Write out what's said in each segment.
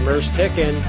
Timer's ticking.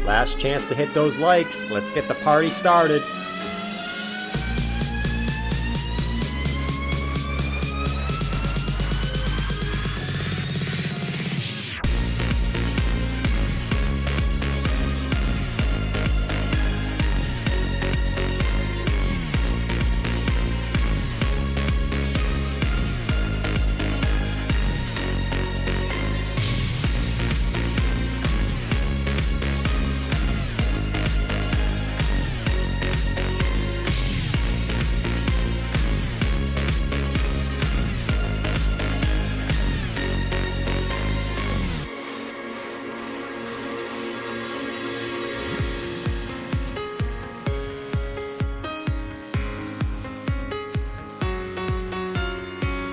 Last chance to hit those likes. Let's get the party started.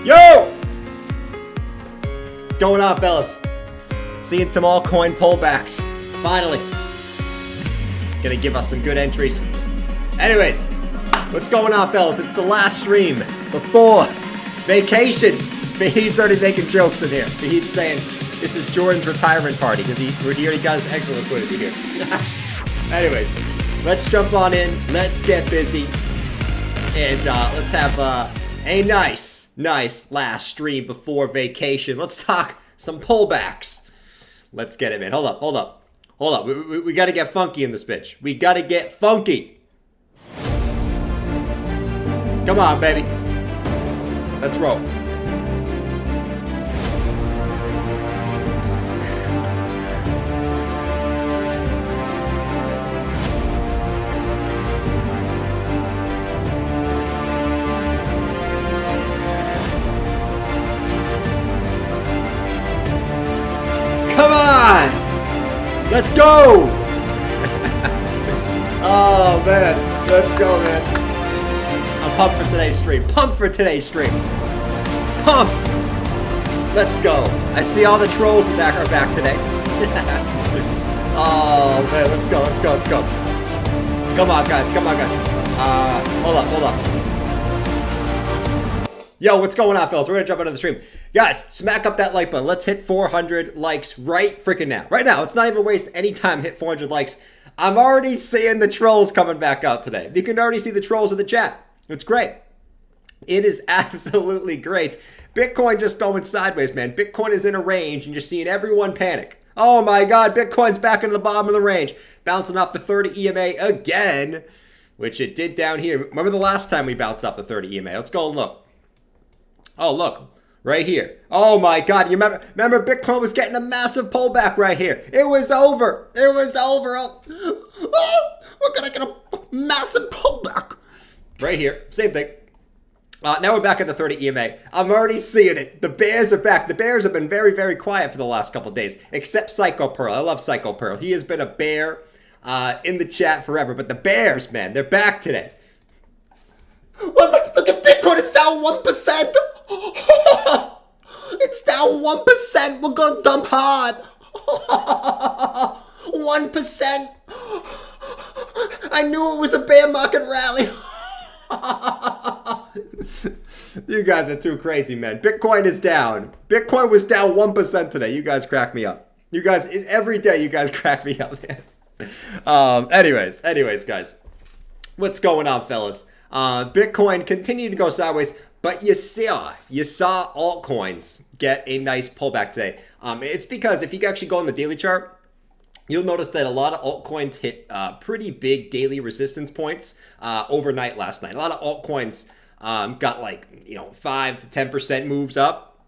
Yo! What's going on, fellas? Seeing some altcoin pullbacks. Finally. Gonna give us some good entries. Anyways, what's going on, fellas? It's the last stream before vacation. Fahid's already making jokes in here. Fahid's saying this is Jordan's retirement party because he already got his exit liquidity here. Anyways, let's jump on in. Let's get busy. And let's have a nice last stream before vacation. Let's talk some pullbacks. Let's get it, man. Hold up. We got to get funky in this bitch. We got to get funky. Come on, baby. Let's roll. Come on! Let's go! Oh, man. Let's go, man. I'm pumped for today's stream. Pumped! Let's go. I see all the trolls in the back are back today. Oh, man. Let's go. Come on, guys. Hold up. Yo, what's going on, fellas? We're gonna jump into the stream. Guys, smack up that like button. Let's hit 400 likes right freaking now. Right now. Let's not even waste any time. Hit 400 likes. I'm already seeing the trolls coming back out today. You can already see the trolls in the chat. It's great. It is absolutely great. Bitcoin just going sideways, man. Bitcoin is in a range and you're seeing everyone panic. Oh my God, Bitcoin's back into the bottom of the range. Bouncing off the 30 EMA again, which it did down here. Remember the last time we bounced off the 30 EMA? Let's go and look. Oh, look, right here. Oh my God, you remember Bitcoin was getting a massive pullback right here. It was over. Oh, we're gonna get a massive pullback. Right here, same thing. Now we're back at the 30 EMA. I'm already seeing it. The bears are back. The bears have been very, very quiet for the last couple of days, except Psycho Pearl. I love Psycho Pearl. He has been a bear in the chat forever. But the bears, man, they're back today. Look at Bitcoin. It's down 1%. It's down 1%. We're going to dump hard. 1%. I knew it was a bear market rally. You guys are too crazy, man. Bitcoin is down. Bitcoin was down 1% today. You guys crack me up. You guys, every day you guys crack me up, man. Anyways, guys. What's going on, fellas? Bitcoin continued to go sideways, but you saw altcoins get a nice pullback today. It's because if you actually go on the daily chart, you'll notice that a lot of altcoins hit pretty big daily resistance points overnight last night. A lot of altcoins got 5 to 10% moves up,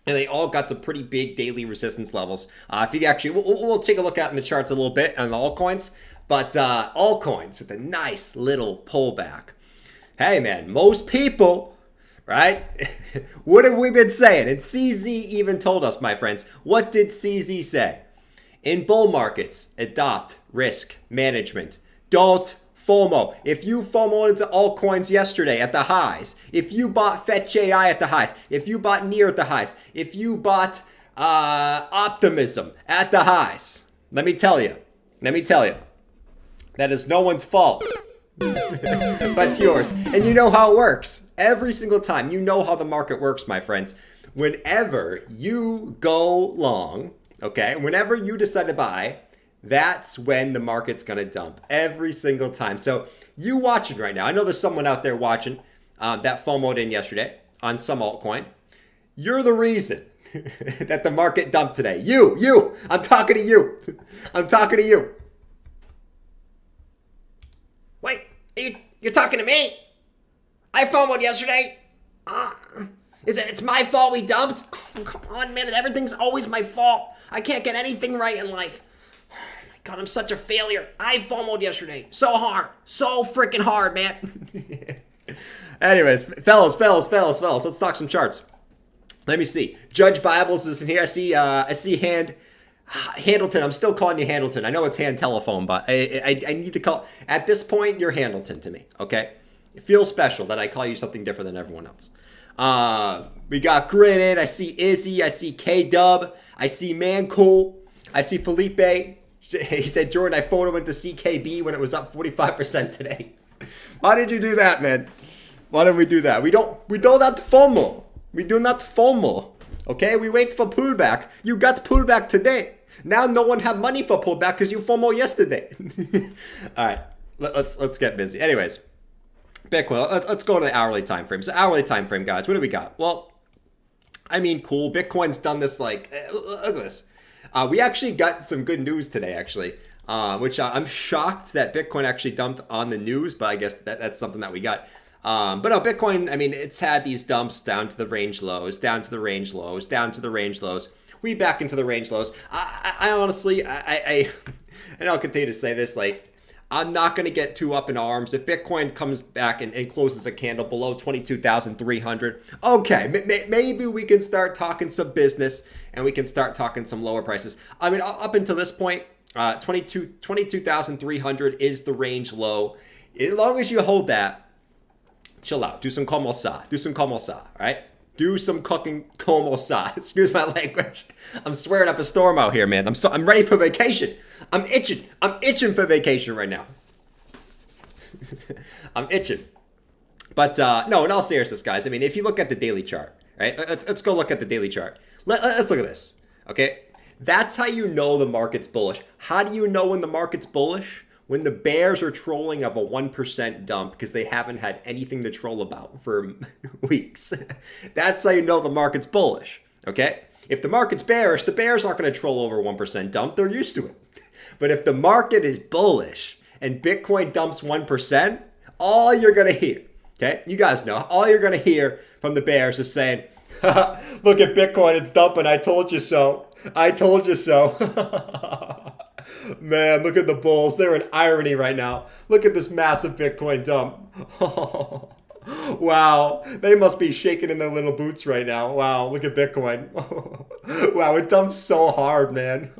and they all got to pretty big daily resistance levels. If you actually, we'll take a look at in the charts a little bit on the altcoins, but altcoins with a nice little pullback. Hey man, most people, right? What have we been saying? And CZ even told us, my friends. What did CZ say? In bull markets, adopt risk management. Don't FOMO. If you FOMOed into altcoins yesterday at the highs, if you bought Fetch AI at the highs, if you bought Near at the highs, if you bought Optimism at the highs, let me tell you, that is no one's fault. But it's yours. And you know how it works. Every single time. You know how the market works, my friends. Whenever you go long, okay, whenever you decide to buy, that's when the market's going to dump every single time. So you watching right now. I know there's someone out there watching that FOMO'd in yesterday on some altcoin. You're the reason that the market dumped today. You. I'm talking to you. Wait, you're talking to me? I FOMO'd yesterday. It's my fault we dumped? Oh, come on, man. Everything's always my fault. I can't get anything right in life. Oh my God, I'm such a failure. I FOMO'd yesterday. So hard. So freaking hard, man. Anyways, fellas, let's talk some charts. Let me see. Judge Bibles is in here. I see Handleton. I'm still calling you Handleton. I know it's hand telephone, but I need to call. At this point, you're Handleton to me, okay? It feels special that I call you something different than everyone else. We got Grinning. I see Izzy. I see K-Dub. I see Mancool. I see Felipe. He said, Jordan, I photoed into CKB when it was up 45% today. Why did you do that, man? Why did we do that? We don't have to FOMO. We do not FOMO. Okay? We wait for pullback. You got pullback today. Now no one have money for pullback because you FOMO yesterday. All right. Let's get busy. Anyways. Bitcoin, let's go to the hourly time frame. So hourly time frame, guys, what do we got? Well, I mean, cool. Bitcoin's done this look at this. We actually got some good news today, actually, which I'm shocked that Bitcoin actually dumped on the news, but I guess that's something that we got. But no, Bitcoin, I mean, it's had these dumps down to the range lows, down to the range lows, down to the range lows. We back into the range lows. I honestly, and I'll continue to say this, I'm not going to get too up in arms. If Bitcoin comes back and closes a candle below 22,300, okay, maybe we can start talking some business and we can start talking some lower prices. I mean, up until this point, 22,300 is the range low. As long as you hold that, chill out. Do some como sa. All right? Do some cooking como sa. Excuse my language. I'm swearing up a storm out here, man. I'm ready for vacation. I'm itching for vacation right now. I'm itching. But no, in all seriousness, guys, I mean, if you look at the daily chart, right? Let's go look at the daily chart. Let's look at this, okay? That's how you know the market's bullish. How do you know when the market's bullish? When the bears are trolling of a 1% dump because they haven't had anything to troll about for weeks. That's how you know the market's bullish, okay? If the market's bearish, the bears aren't going to troll over 1% dump. They're used to it. But if the market is bullish and Bitcoin dumps 1%, all you're going to hear, okay? You guys know, all you're going to hear from the bears is saying, look at Bitcoin, it's dumping. I told you so. I told you so. Man, look at the bulls. They're in irony right now. Look at this massive Bitcoin dump. Wow, they must be shaking in their little boots right now. Wow, look at Bitcoin. Wow, it dumped so hard, man.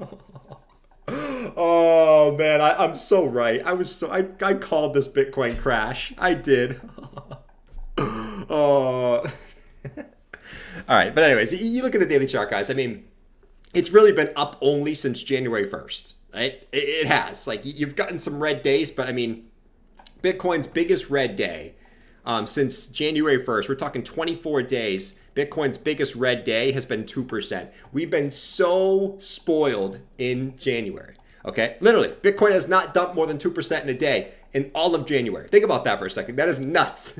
Oh man, I'm so right. I called this Bitcoin crash. I did. Oh. All right, but anyways, you look at the daily chart, guys. I mean, it's really been up only since January 1st, right? It has. Like, you've gotten some red days, but I mean, Bitcoin's biggest red day since January 1st, we're talking 24 days. Bitcoin's biggest red day has been 2%. We've been so spoiled in January, okay? Literally, Bitcoin has not dumped more than 2% in a day in all of January. Think about that for a second. That is nuts,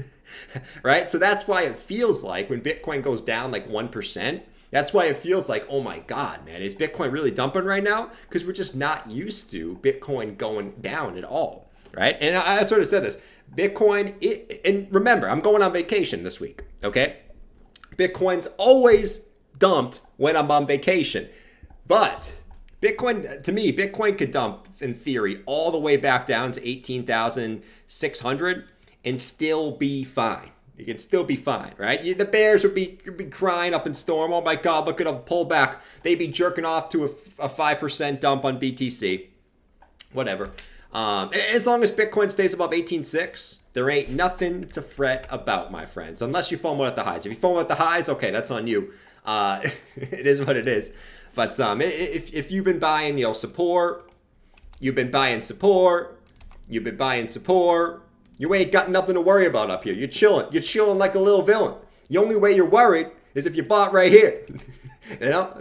right? So that's why it feels like when Bitcoin goes down like 1%, that's why it feels like, oh my God, man, is Bitcoin really dumping right now? Because we're just not used to Bitcoin going down at all, right? And I sort of said this, Bitcoin, and remember, I'm going on vacation this week, okay? Bitcoin's always dumped when I'm on vacation. But Bitcoin, to me, Bitcoin could dump, in theory, all the way back down to 18,600 and still be fine. You can still be fine, right? The bears would be crying up in storm. Oh my God, look at a pullback. They'd be jerking off to a 5% dump on BTC. Whatever. As long as Bitcoin stays above 18.6, there ain't nothing to fret about, my friends. Unless you FOMO at the highs. If you FOMO at the highs, okay, that's on you. It is what it is. But if you've been buying, support, you've been buying support, you ain't got nothing to worry about up here. You're chilling. You're chilling like a little villain. The only way you're worried is if you bought right here.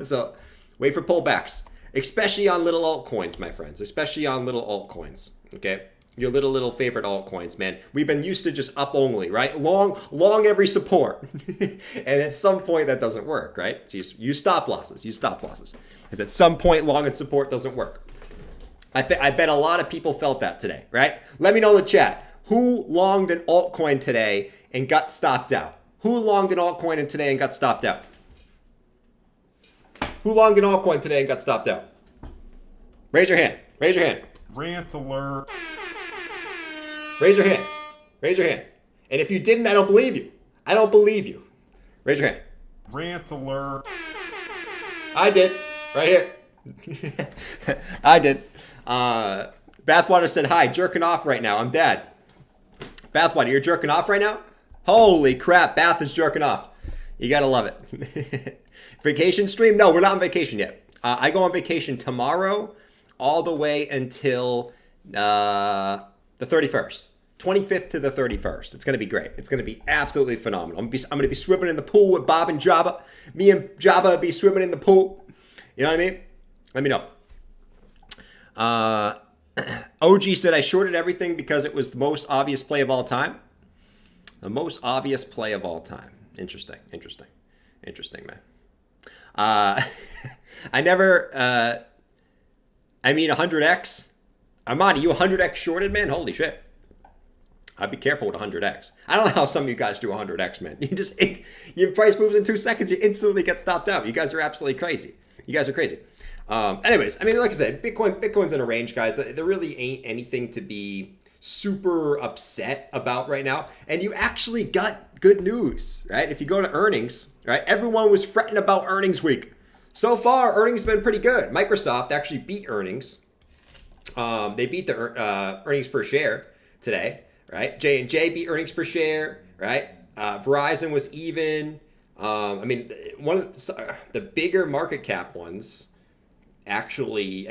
So wait for pullbacks. Especially on little altcoins, my friends. Especially on little altcoins, okay? Your little favorite altcoins, man. We've been used to just up only, right? Long every support. And at some point, that doesn't work, right? So you stop losses. Because at some point, long and support doesn't work. I bet a lot of people felt that today, right? Let me know in the chat. Who longed an altcoin today and got stopped out? Who longed an altcoin today and got stopped out? Who longed an altcoin today and got stopped out? Raise your hand. Rant alert. Raise your hand. And if you didn't, I don't believe you. Raise your hand. Rant alert. I did. Right here. I did. Bathwater said, hi, jerking off right now. I'm dead. Bathwater, you're jerking off right now? Holy crap, Bath is jerking off. You gotta love it. Vacation stream? No, we're not on vacation yet. I go on vacation tomorrow all the way until the 31st. 25th to the 31st. It's going to be great. It's going to be absolutely phenomenal. I'm going to be swimming in the pool with Bob and Jabba. Me and Jabba will be swimming in the pool. You know what I mean? Let me know. OG said, I shorted everything because it was the most obvious play of all time. The most obvious play of all time. Interesting, man. I never, 100x. Armani, you 100x shorted, man? Holy shit. I'd be careful with 100x. I don't know how some of you guys do 100x, man. Your price moves in 2 seconds, you instantly get stopped out. You guys are absolutely crazy. Anyways, like I said, Bitcoin's in a range, guys. There really ain't anything to be super upset about right now. And you actually got good news, right? If you go to earnings, right? Everyone was fretting about earnings week. So far, earnings have been pretty good. Microsoft actually beat earnings. They beat the earnings per share today, right? J&J beat earnings per share, right? Verizon was even. One of the bigger market cap ones, actually,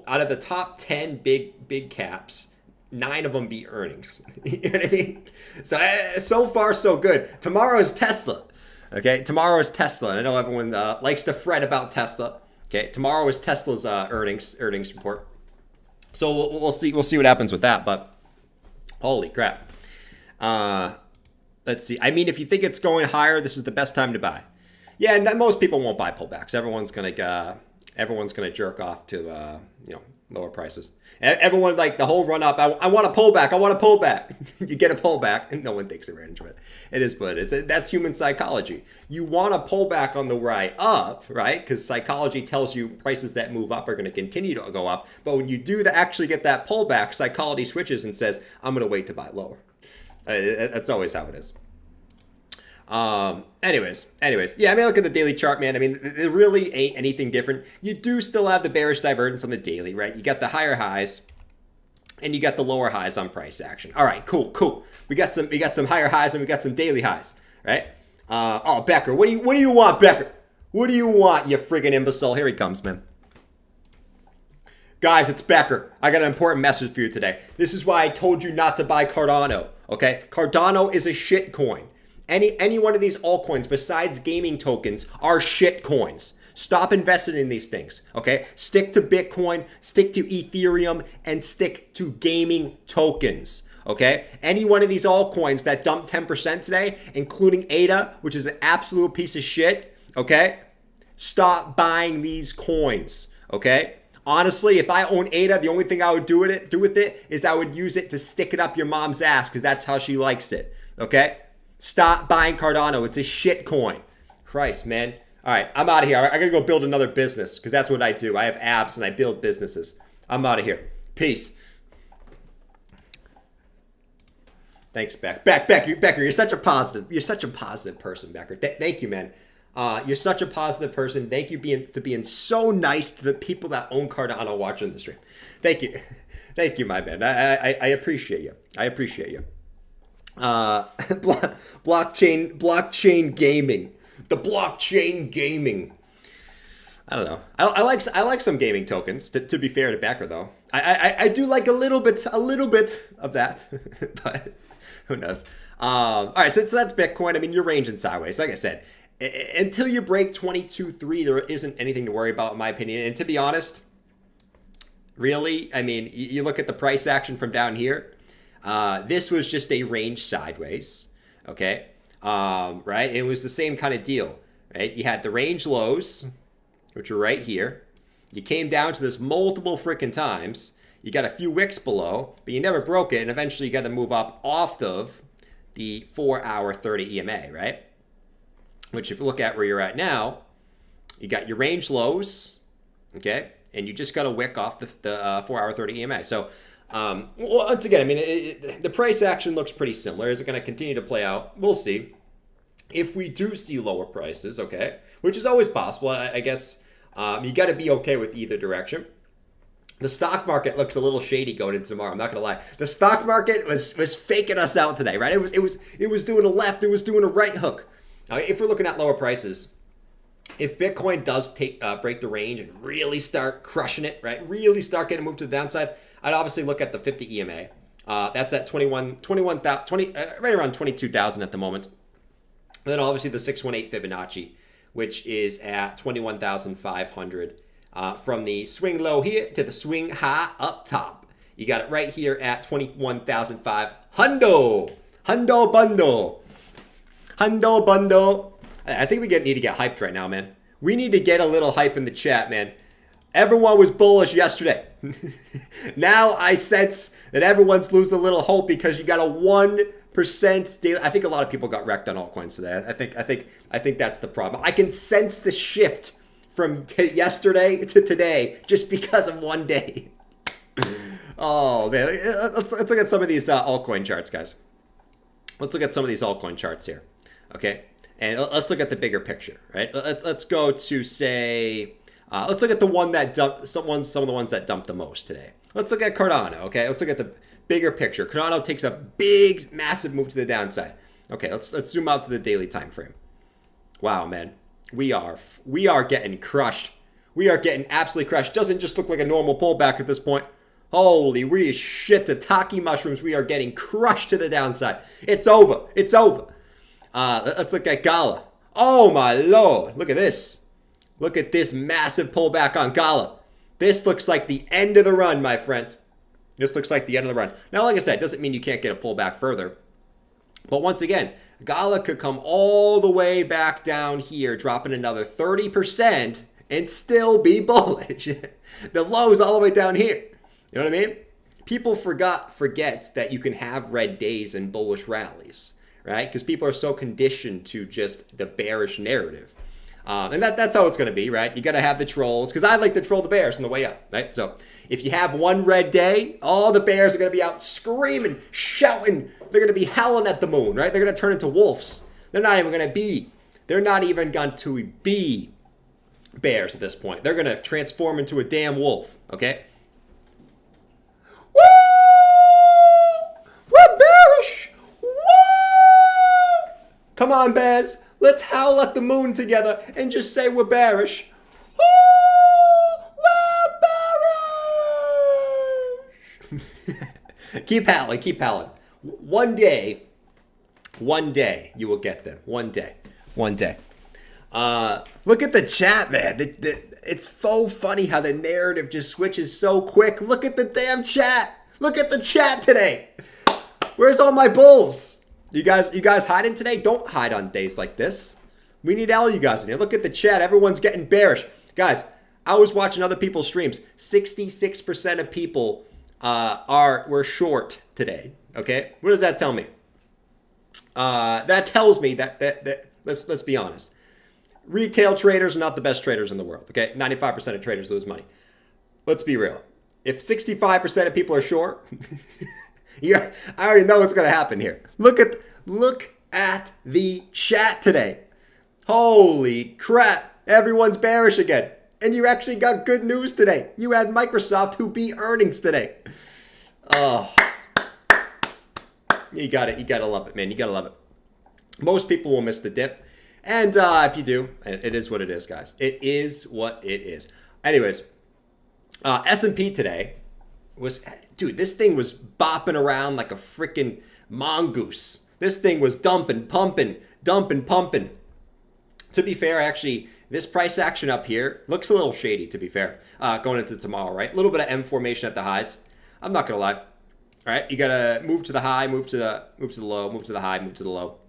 out of the top 10 big caps, 9 of them beat earnings. You know what I mean? So far, so good. Tomorrow's Tesla. Okay, tomorrow is Tesla. And I know everyone likes to fret about Tesla. Okay, tomorrow is Tesla's earnings report. So we'll see what happens with that. But holy crap. Let's see. If you think it's going higher, this is the best time to buy. Yeah, and most people won't buy pullbacks. Everyone's gonna jerk off to lower prices. Everyone, like the whole run up. I want a pullback. You get a pullback, and no one takes advantage of it. It is what it is. That's human psychology. You want a pullback on the way up, right? Because psychology tells you prices that move up are going to continue to go up. But when you do actually get that pullback, psychology switches and says, "I'm going to wait to buy lower." That's always how it is. Anyways, yeah, I mean, look at the daily chart, man. I mean, it really ain't anything different. You do still have the bearish divergence on the daily, right? You got the higher highs and you got the lower highs on price action. All right, cool. We got some higher highs and we got some daily highs, right? Oh, Becker, what do you want, Becker? What do you want, you friggin' imbecile? Here he comes, man. Guys, it's Becker. I got an important message for you today. This is why I told you not to buy Cardano, okay? Cardano is a shit coin. Any one of these altcoins besides gaming tokens are shit coins. Stop investing in these things, okay? Stick to Bitcoin, stick to Ethereum, and stick to gaming tokens, okay? Any one of these altcoins that dumped 10% today, including ADA, which is an absolute piece of shit, okay? Stop buying these coins, okay? Honestly, if I own ADA, the only thing I would do with it is I would use it to stick it up your mom's ass because that's how she likes it, okay? Stop buying Cardano. It's a shit coin. Christ, man. All right, I'm out of here. I got to go build another business because that's what I do. I have apps and I build businesses. I'm out of here. Peace. Thanks, Becker, you're such a positive person, Becker. Thank you, man. You're such a positive person. Thank you being so nice to the people that own Cardano watching the stream. Thank you. Thank you, my man. I appreciate you. Blockchain gaming. The blockchain gaming. I don't know. I like some gaming tokens. To be fair to Becker, though, I do like a little bit of that, but who knows? All right, so that's Bitcoin. I mean, you're ranging sideways. Like I said, until you break 22.3, there isn't anything to worry about, in my opinion. And to be honest, really, I mean, you look at the price action from down here. This was just a range sideways, okay? Right? It was the same kind of deal, right? You had the range lows, which were right here. You came down to this multiple freaking times. You got a few wicks below, but you never broke it, and eventually you got to move up off of the 4-hour 30 EMA, right? Which if you look at where you're at now, you got your range lows, okay? And you just got to wick off the 4-hour 30 EMA. So, once again, I mean, the price action looks pretty similar. Is it going to continue to play out? We'll see. If we do see lower prices, okay, which is always possible, I guess you got to be okay with either direction. The stock market looks a little shady going into tomorrow. I'm not going to lie. The stock market was faking us out today, right? It was doing a left. It was doing a right hook. If we're looking at lower prices, if Bitcoin does break the range and really start crushing it, right? Really start getting moved to the downside, I'd obviously look at the 50 EMA. That's at 21,000, right around 22,000 at the moment. And then obviously the 618 Fibonacci, which is at 21,500. From the swing low here to the swing high up top. You got it right here at 21,500. Hundo bundle. I think we need to get hyped right now, man. We need to get a little hype in the chat, man. Everyone was bullish yesterday. Now I sense that everyone's losing a little hope because you got a 1% daily. I think a lot of people got wrecked on altcoins today. I think that's the problem. I can sense the shift from yesterday to today just because of one day. Oh man, let's look at some of these altcoin charts, guys. Let's look at some of these altcoin charts here, okay? And let's look at the bigger picture, right? Let's go to say, let's look at the one that dumped some of the ones that dumped the most today. Let's look at Cardano, okay? Let's look at the bigger picture. Cardano takes a big, massive move to the downside. Okay, let's zoom out to the daily time frame. Wow, man, we are getting crushed. We are getting absolutely crushed. Doesn't just look like a normal pullback at this point. Holy shit, the Taki mushrooms, we are getting crushed to the downside. It's over. It's over. Let's look at Gala. Oh my lord, look at this. Look at this massive pullback on Gala. This looks like the end of the run, my friend. This looks like the end of the run. Now, like I said, it doesn't mean you can't get a pullback further. But once again, Gala could come all the way back down here, dropping another 30% and still be bullish. The low is all the way down here. You know what I mean? People forget that you can have red days and bullish rallies, right? Because people are so conditioned to just the bearish narrative. And that's how it's going to be, right? You got to have the trolls, because I like to troll the bears on the way up, right? So if you have one red day, all the bears are going to be out screaming, shouting. They're going to be howling at the moon, right? They're going to turn into wolves. They're not even going to be. They're not even going to be bears at this point. They're going to transform into a damn wolf. Okay. Woo! We're bearish. Woo! Come on, bears. Let's howl at the moon together and just say we're bearish. Woo! We're bearish. Keep howling. Keep howling. One day you will get them. One day. Look at the chat, man. It's so funny how the narrative just switches so quick. Look at the damn chat. Look at the chat today. Where's all my bulls? You guys hiding today? Don't hide on days like this. We need all you guys in here. Look at the chat. Everyone's getting bearish. Guys, I was watching other people's streams. 66% of people were short today. Okay? What does that tell me? That tells me that let's be honest. Retail traders are not the best traders in the world. Okay? 95% of traders lose money. Let's be real. If 65% of people are short, I already know what's going to happen here. Look at the chat today. Holy crap. Everyone's bearish again. And you actually got good news today. You had Microsoft who beat earnings today. Oh. You got to love it, man. You got to love it. Most people will miss the dip. And if you do, it is what it is, guys. It is what it is. Anyways, S&P today was, dude, this thing was bopping around like a freaking mongoose. This thing was dumping, pumping. To be fair, actually, this price action up here looks a little shady, to be fair, going into tomorrow, right? A little bit of M formation at the highs. I'm not going to lie. All right, you got to move to the high, move to the low, move to the high, move to the low.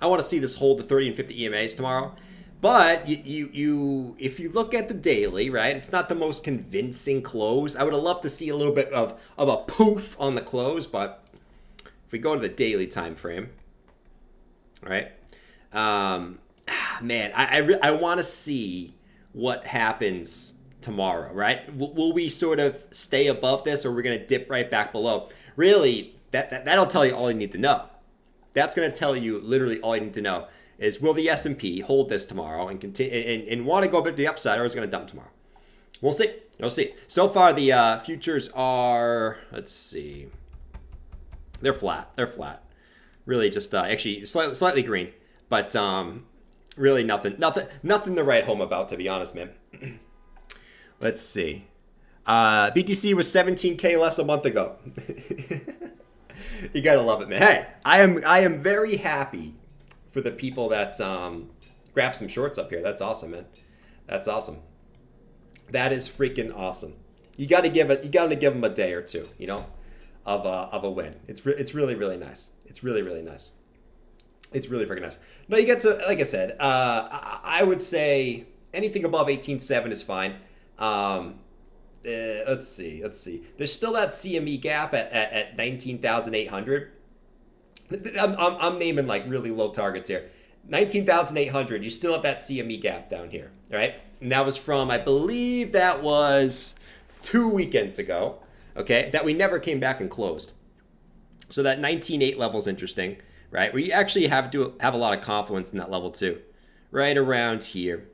I want to see this hold the 30 and 50 EMAs tomorrow. But if you look at the daily, right, it's not the most convincing close. I would have loved to see a little bit of a poof on the close, but if we go to the daily time frame, right, man, I want to see what happens tomorrow, right? Will we sort of stay above this, or are we going to dip right back below? Really, that'll tell you all you need to know. That's going to tell you literally all you need to know is, will the S&P hold this tomorrow and continue and want to go a bit to the upside, or is it going to dump tomorrow? We'll see. We'll see. So far, the futures are, let's see, they're flat. They're flat. Really, just actually slightly green, but really nothing to write home about, to be honest, man. Let's see. BTC was 17K less a month ago. You gotta love it, man. Hey, I am very happy for the people that grab some shorts up here. That's awesome, man. That's awesome. That is freaking awesome. You gotta give them a day or two, you know, of a win. It's really, really nice. It's really, really nice. It's really freaking nice. No, you get to, like I said, I would say anything above 18.7 is fine. Let's see. There's still that CME gap at 19,800. I'm naming like really low targets here. 19,800. You still have that CME gap down here, right? And that was from, I believe that was 2 weekends ago. Okay, that we never came back and closed. So that 19.8 level is interesting, right? Where you actually have to have a lot of confidence in that level too, right around here,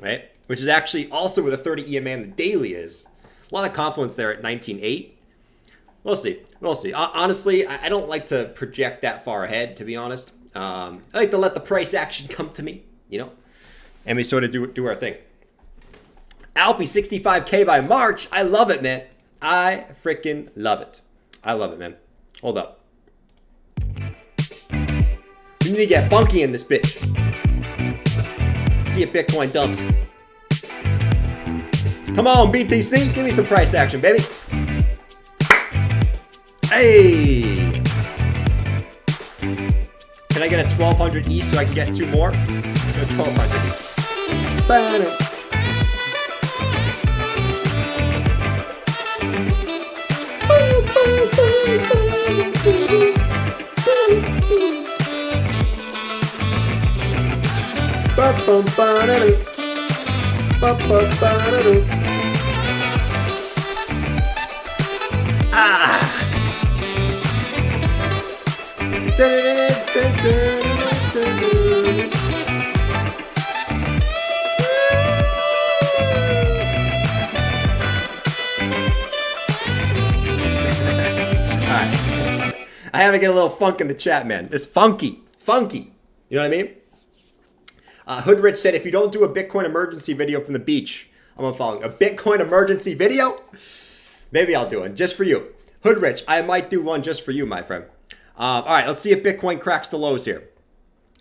right? Which is actually also where the 30 EMA and the daily is. A lot of confidence there at 19.8. We'll see. Honestly, I don't like to project that far ahead, to be honest. I like to let the price action come to me, you know, and we sort of do our thing. Alpi 65K by March. I love it, man. I freaking love it. I love it, man. Hold up. We need to get funky in this bitch. See if Bitcoin dumps. Come on, BTC. Give me some price action, baby. Hey. Can I get a 1200 East so I can get 2 more? It's 1200 East. Ah. I have to get a little funk in the chat, man. It's funky. Funky. You know what I mean? Hoodrich said, if you don't do a Bitcoin emergency video from the beach, I'm unfollowing. A Bitcoin emergency video? Maybe I'll do one just for you. Hoodrich, I might do one just for you, my friend. All right, let's see if Bitcoin cracks the lows here.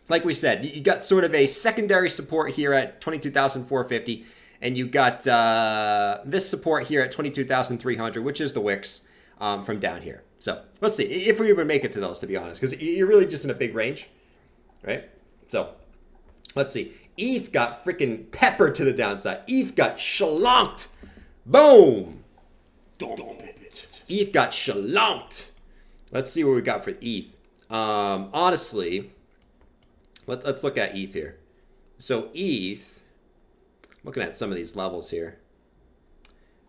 Like we said, you got sort of a secondary support here at 22,450, and you got this support here at 22,300, which is the wicks from down here. So let's see if we even make it to those, to be honest, because you're really just in a big range, right? So let's see. ETH got freaking peppered to the downside. ETH got shalonked. Boom. ETH got shalonked. Let's see what we got for ETH. Honestly, let's look at ETH here. So ETH, looking at some of these levels here.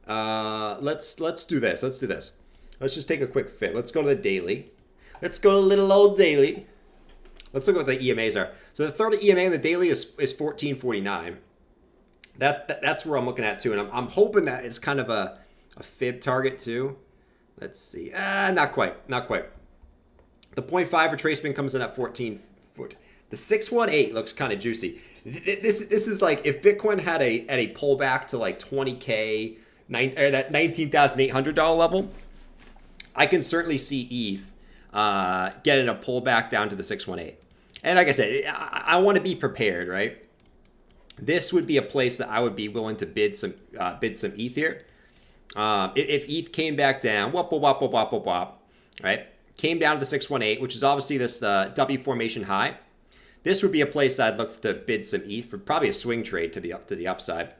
Let's do this. Let's do this. Let's just take a quick fit. Let's go to the daily. Let's go to little old daily. Let's look at what the EMAs are. So the 30 EMA in the daily is 1449. That's where I'm looking at too, and I'm hoping that it's kind of a fib target too. Let's see. Not quite. Not quite. The 0.5 retracement comes in at 14. The 618 looks kind of juicy. This is like if Bitcoin had a pullback to like 20K, or that $19,800 level, I can certainly see ETH getting a pullback down to the 618. And like I said, I want to be prepared, right? This would be a place that I would be willing to bid some ETH here. If ETH came back down, right? Came down to the 618, which is obviously this W formation high. This would be a place I'd look to bid some ETH for probably a swing trade to the upside.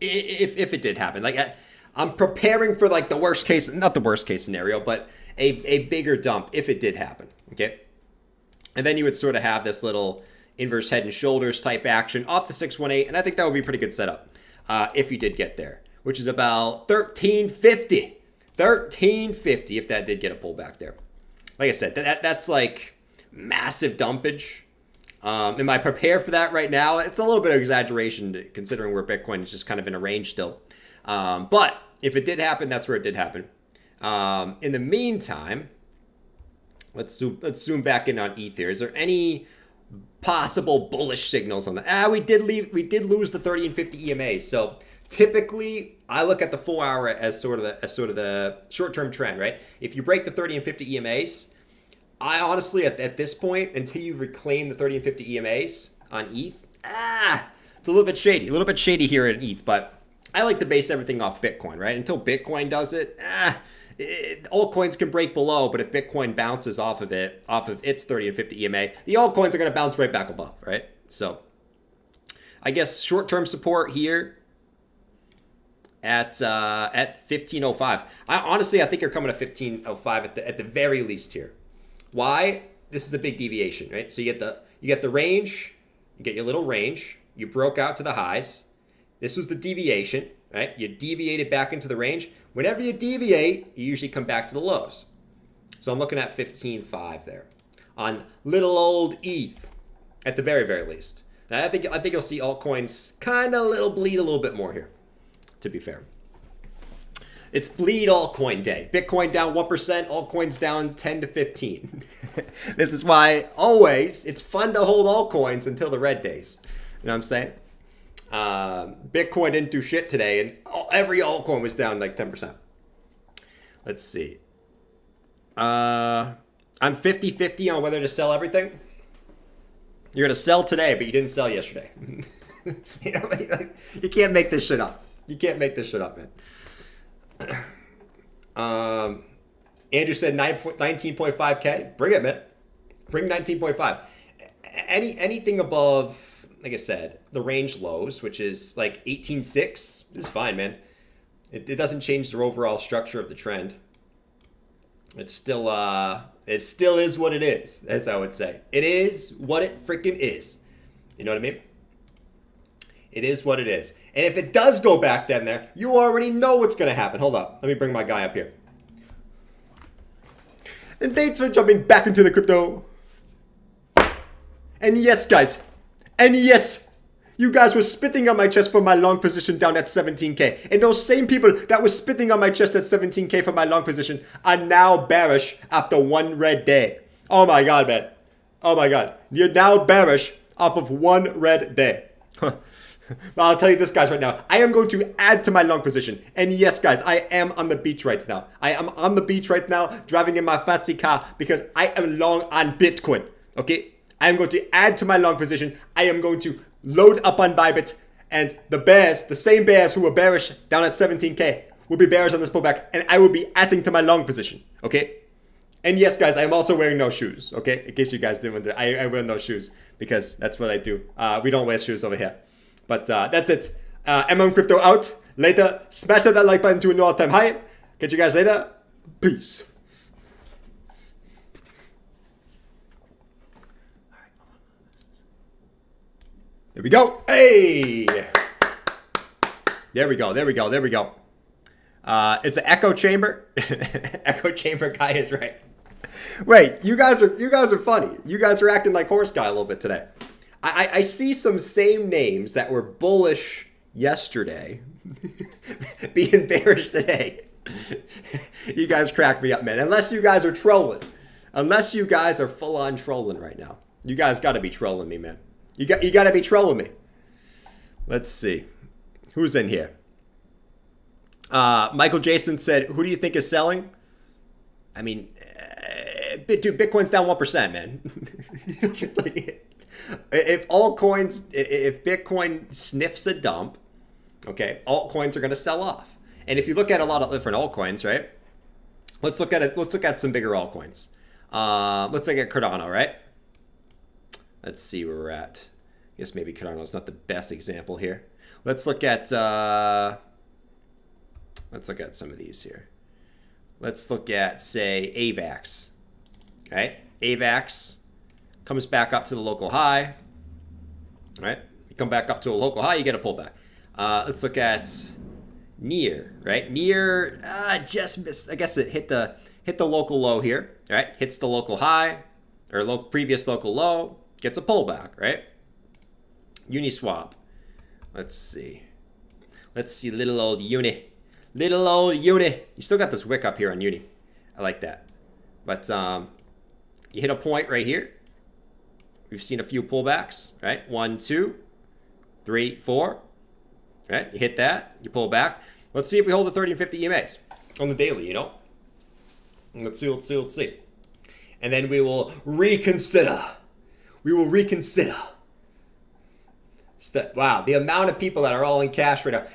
If it did happen, like I'm preparing for like the worst case, not the worst case scenario, but a bigger dump if it did happen. Okay, and then you would sort of have this little inverse head and shoulders type action off the 618, and I think that would be a pretty good setup if you did get there, which is about 1350. 1350 if that did get a pullback there. Like I said, that's like massive dumpage. Am I prepared for that right now? It's a little bit of exaggeration considering where Bitcoin is just kind of in a range still. But if it did happen, that's where it did happen. In the meantime, let's zoom back in on ETH here. Is there any possible bullish signals on that? We did lose the 30 and 50 EMAs. So typically, I look at the 4 hour as sort of the short-term trend, right? If you break the 30 and 50 EMAs, I honestly, at this point, until you reclaim the 30 and 50 EMAs on ETH, it's a little bit shady. A little bit shady here at ETH, but I like to base everything off Bitcoin, right? Until Bitcoin does it, altcoins can break below, but if Bitcoin bounces off of its 30 and 50 EMA, the altcoins are going to bounce right back above, right? So I guess short-term support here at 1505. I think you're coming to 1505 at the very least here. Why? This is a big deviation, right? So you get the range, you get your little range, you broke out to the highs. This was the deviation, right? You deviated back into the range. Whenever you deviate, you usually come back to the lows. So I'm looking at 15.5 there on little old ETH at the very, very least. Now I think you'll see altcoins kind of bleed a little bit more here, to be fair. It's bleed altcoin day. Bitcoin down 1%, altcoins down 10 to 15. This is why always it's fun to hold altcoins until the red days. You know what I'm saying? Bitcoin didn't do shit today, and every altcoin was down like 10%. Let's see. I'm 50-50 on whether to sell everything. You're going to sell today, but you didn't sell yesterday. You know, like, you can't make this shit up. You can't make this shit up, man. Andrew said 19.5K. Bring it, man. Bring 19.5. Anything above, like I said, the range lows, which is like 18.6, is fine, man. It doesn't change the overall structure of the trend. It still is what it is, as I would say. It is what it freaking is. You know what I mean? It is what it is. And if it does go back down there, you already know what's going to happen. Hold up. Let me bring my guy up here. And thanks for jumping back into the crypto. And yes, guys. And yes, You guys were spitting on my chest for my long position down at 17K. And those same people that were spitting on my chest at 17K for my long position are now bearish after one red day. Oh my God, man. Oh my God. You're now bearish off of one red day. Well, I'll tell you this, guys, right now. I am going to add to my long position. And yes, guys, I am on the beach right now. I am on the beach right now, driving in my fancy car because I am long on Bitcoin. Okay? I am going to add to my long position. I am going to load up on Bybit. And the bears, the same bears who were bearish down at 17K, will be bearish on this pullback. And I will be adding to my long position. Okay? And yes, guys, I'm also wearing no shoes. Okay? In case you guys didn't wonder, I wear no shoes because that's what I do. We don't wear shoes over here. But that's it. MM Crypto out. Later. Smash that like button to a new all-time high. Catch you guys later. Peace. There we go. Hey. There we go. There we go. There we go. It's an echo chamber. Echo chamber guy is right. Wait, you guys are funny. You guys are acting like horse guy a little bit today. I see some same names that were bullish yesterday being bearish today. You guys crack me up, man. Unless you guys are trolling. Unless you guys are full on trolling right now. You guys got to be trolling me, man. You got to be trolling me. Let's see. Who's in here? Michael Jason said, who do you think is selling? I mean, dude, Bitcoin's down 1%, man. If Bitcoin sniffs a dump, okay, altcoins are going to sell off. And if you look at a lot of different altcoins, right? Let's look at it. Let's look at some bigger altcoins. Let's look at Cardano, right? Let's see where we're at. I guess maybe Cardano is not the best example here. Let's look at some of these here. Let's look at, say, AVAX. Okay, AVAX comes back up to the local high. All right, you come back up to a local high, you get a pullback. Let's look at Near, right? Near just missed. I guess it hit the local low here. All right, hits the local high or previous local low, gets a pullback, right? Uniswap. Let's see, little old Uni. Little old Uni. You still got this wick up here on Uni. I like that. But you hit a point right here. We've seen a few pullbacks, right? 1, 2, 3, 4. Right? You hit that. You pull back. Let's see if we hold the 30 and 50 EMAs on the daily, you know? Let's see. And then we will reconsider. Wow, the amount of people that are all in cash right now.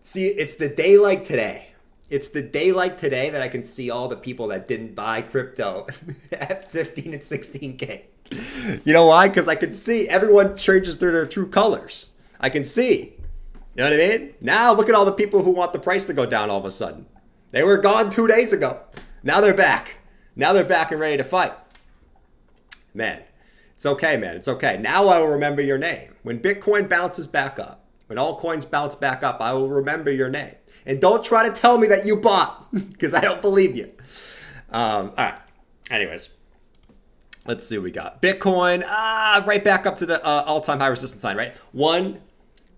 See, it's the day like today. It's the day like today that I can see all the people that didn't buy crypto at 15 and 16K. You know why? Because I can see everyone changes through their true colors. I can see. You know what I mean? Now look at all the people who want the price to go down all of a sudden. They were gone 2 days ago. Now they're back. Now they're back and ready to fight. Man, it's okay, man. It's okay. Now I will remember your name. When Bitcoin bounces back up, when altcoins bounce back up, I will remember your name. And don't try to tell me that you bought, because I don't believe you. All right. Anyways, let's see what we got. Bitcoin, right back up to the all-time high resistance line, right? 1,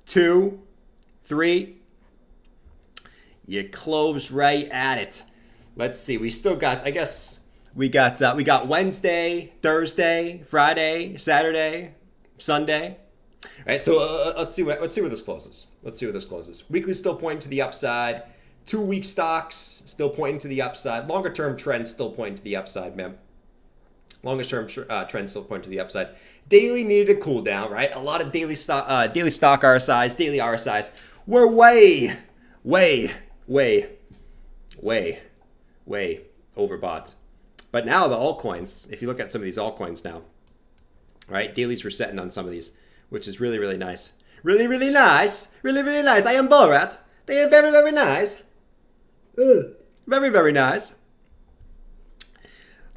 2, 3. You close right at it. Let's see. We still got, I guess, we got Wednesday, Thursday, Friday, Saturday, Sunday. All right, so let's see where this closes. Weekly still pointing to the upside. 2-week stocks still pointing to the upside. Longer term trends still pointing to the upside, man. Longer term trends still pointing to the upside. Daily needed a cool down, right? A lot of daily stock RSIs, daily RSIs were way overbought. But now the altcoins, if you look at some of these altcoins now, right? Dailies were setting on some of these, which is really, really nice. Really, really nice. Really, really nice. I am Borat. They are very, very nice. Very, very nice.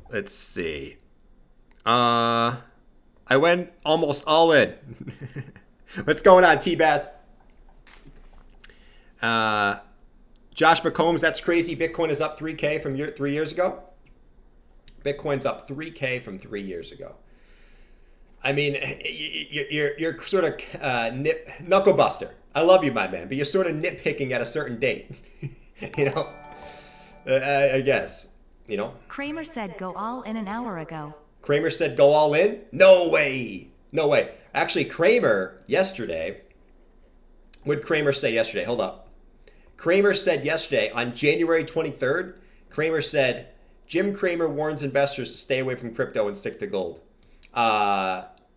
Let's see. I went almost all in. What's going on, T-Baz? Josh McCombs, that's crazy. Bitcoin is up 3K from 3 years ago. Bitcoin's up 3K from 3 years ago. I mean, you're sort of knuckle buster. I love you, my man, but you're sort of nitpicking at a certain date. You know, I guess. You know. Cramer said go all in an hour ago. Cramer said go all in? No way. No way. Actually, Cramer yesterday. What did Cramer say yesterday? Hold up. Cramer said yesterday on January 23rd. Cramer said Jim Cramer warns investors to stay away from crypto and stick to gold.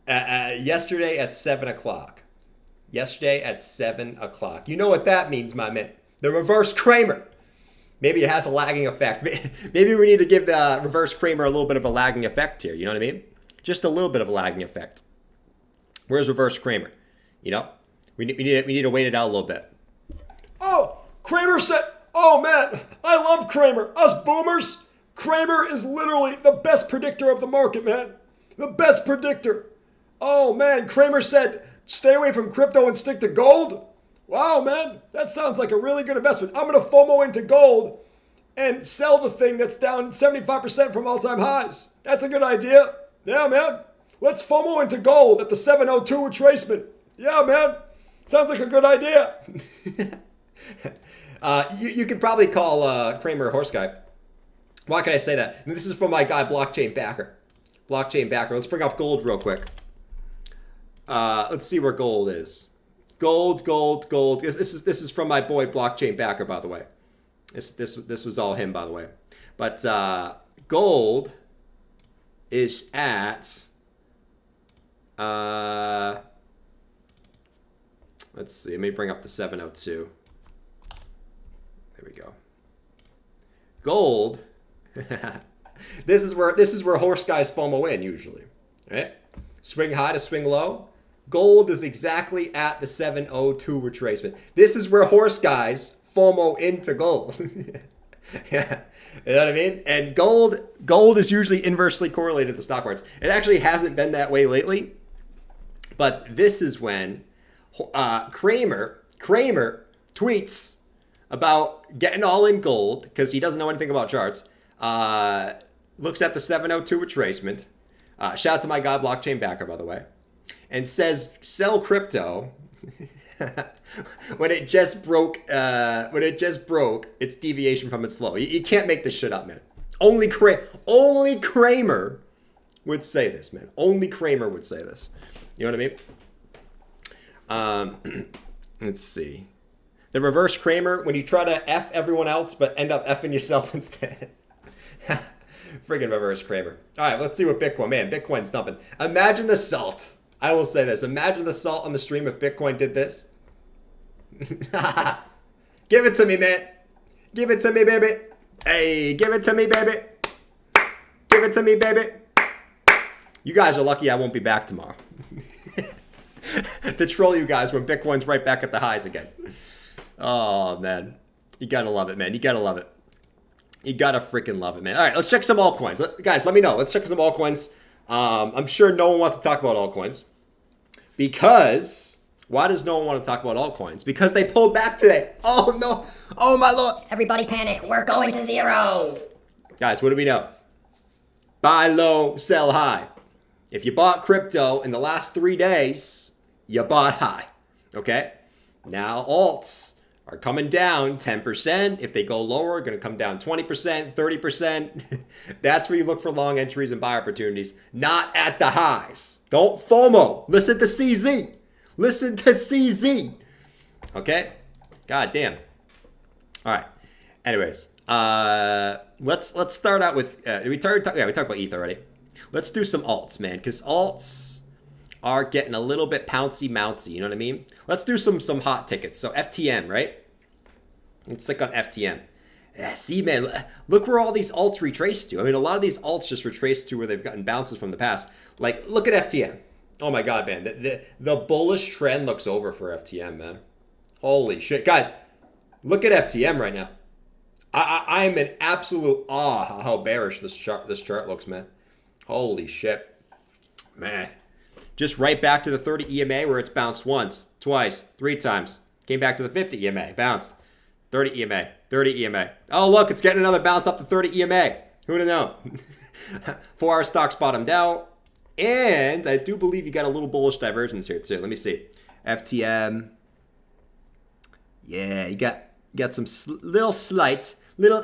Yesterday at 7 o'clock. Yesterday at 7 o'clock. You know what that means, my man. The reverse Cramer. Maybe it has a lagging effect. Maybe we need to give the reverse Cramer a little bit of a lagging effect here. You know what I mean? Just a little bit of a lagging effect. Where's reverse Cramer? You know? We need to wait it out a little bit. Oh, Cramer said, oh man, I love Cramer. Us boomers, Cramer is literally the best predictor of the market, man. The best predictor. Oh man, Cramer said, stay away from crypto and stick to gold. Wow, man, that sounds like a really good investment. I'm going to FOMO into gold and sell the thing that's down 75% from all-time highs. That's a good idea. Yeah, man. Let's FOMO into gold at the 702 retracement. Yeah, man. Sounds like a good idea. You could probably call Cramer a horse guy. Why can I say that? And this is from my guy, Blockchain Backer. Blockchain Backer. Let's bring up gold real quick. Let's see where gold is. Gold. This is from my boy Blockchain Backer, by the way. This was all him, by the way. But gold is at let's see. Let me bring up the 702. There we go. Gold. This is where horse guys FOMO in usually, right? Swing high to swing low. Gold is exactly at the 702 retracement. This is where horse guys FOMO into gold. Yeah, you know what I mean? And gold is usually inversely correlated to the stock markets. It actually hasn't been that way lately, but this is when Cramer tweets about getting all in gold because he doesn't know anything about charts. Looks at the 702 retracement. Shout out to my guy Blockchain Backer, by the way. And says sell crypto when it just broke its deviation from its low. You can't make this shit up, man. Only Cramer would say this, man. Only Cramer would say this. You know what I mean? Let's see. The reverse Cramer, when you try to F everyone else but end up Fing yourself instead. Friggin' reverse Cramer. All right, let's see what Bitcoin. Man, Bitcoin's dumping. Imagine the salt. I will say this. Imagine the salt on the stream if Bitcoin did this. Give it to me, man. Give it to me, baby. Hey, give it to me, baby. Give it to me, baby. You guys are lucky I won't be back tomorrow. To troll you guys when Bitcoin's right back at the highs again. Oh, man. You gotta love it, man. You gotta love it. You gotta freaking love it, man. All right, let's check some altcoins. Guys, let me know. Let's check some altcoins. I'm sure no one wants to talk about altcoins. Because, why does no one want to talk about altcoins? Because they pulled back today. Oh, no. Oh, my Lord. Everybody panic. We're going to zero. Guys, what do we know? Buy low, sell high. If you bought crypto in the last 3 days, you bought high. Okay? Now, alts are coming down 10%. If they go lower, going to come down 20%, 30%. That's where you look for long entries and buy opportunities, not at the highs. Don't FOMO. Listen to CZ. Listen to CZ. Okay? God damn. All right. Anyways, let's start out with we talked about ETH already. Let's do some alts, man, because alts are getting a little bit pouncy-mouncy, you know what I mean? Let's do some hot tickets. So FTM, right? Let's click on FTM. Yeah, see, man, look where all these alts retrace to. I mean, a lot of these alts just retrace to where they've gotten bounces from the past. Like, look at FTM. Oh my God, man. The bullish trend looks over for FTM, man. Holy shit. Guys, look at FTM right now. I'm in absolute awe how bearish this chart looks, man. Holy shit. Man. Just right back to the 30 EMA where it's bounced once, twice, 3 times. Came back to the 50 EMA, bounced. 30 EMA, 30 EMA. Oh, look, it's getting another bounce up to 30 EMA. Who'd have known? 4-hour stocks bottomed out. And I do believe you got a little bullish divergence here too. Let me see. FTM. Yeah, you got some little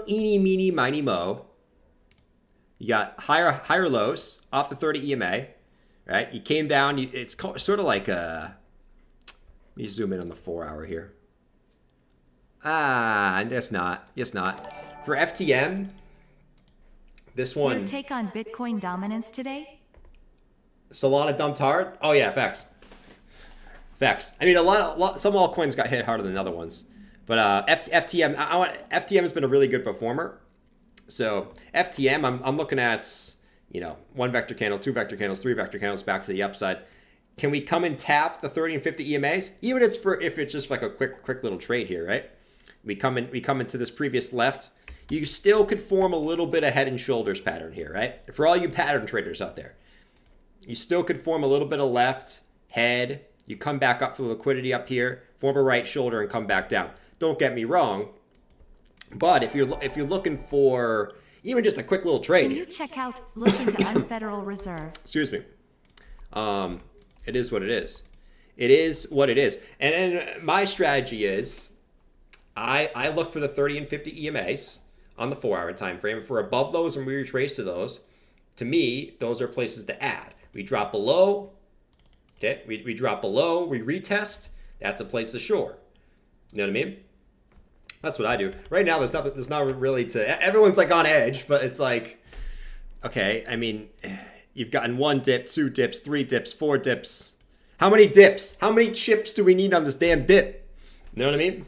eeny, meeny, miny, mo. You got higher lows off the 30 EMA, right? You came down. It's sort of like a... Let me zoom in on the 4 hour here. Yes not. For FTM, this one... Your take on Bitcoin dominance today? Solana dumped hard? Oh yeah, facts. I mean, some altcoins got hit harder than other ones. But FTM, FTM has been a really good performer. So FTM, I'm looking at, 1 vector candle, 2 vector candles, 3 vector candles back to the upside. Can we come and tap the 30 and 50 EMAs? Even if it's just like a quick little trade here, right? We come into this previous left. You still could form a little bit of head and shoulders pattern here, right? For all you pattern traders out there, you still could form a little bit of left head. You come back up for the liquidity up here, form a right shoulder, and come back down. Don't get me wrong, but if you're looking for even just a quick little trade, can you check out looking to unfederal reserve? Excuse me. It is what it is. It is what it is. And my strategy is, I look for the 30 and 50 EMAs on the 4 hour time frame. If we're above those and we retrace to those, to me, those are places to add. We drop below. Okay, we drop below, we retest. That's a place to short. You know what I mean? That's what I do. Right now, there's not really to... Everyone's like on edge, but it's like... Okay, I mean, you've gotten 1 dip, 2 dips, 3 dips, 4 dips. How many dips? How many chips do we need on this damn dip? You know what I mean?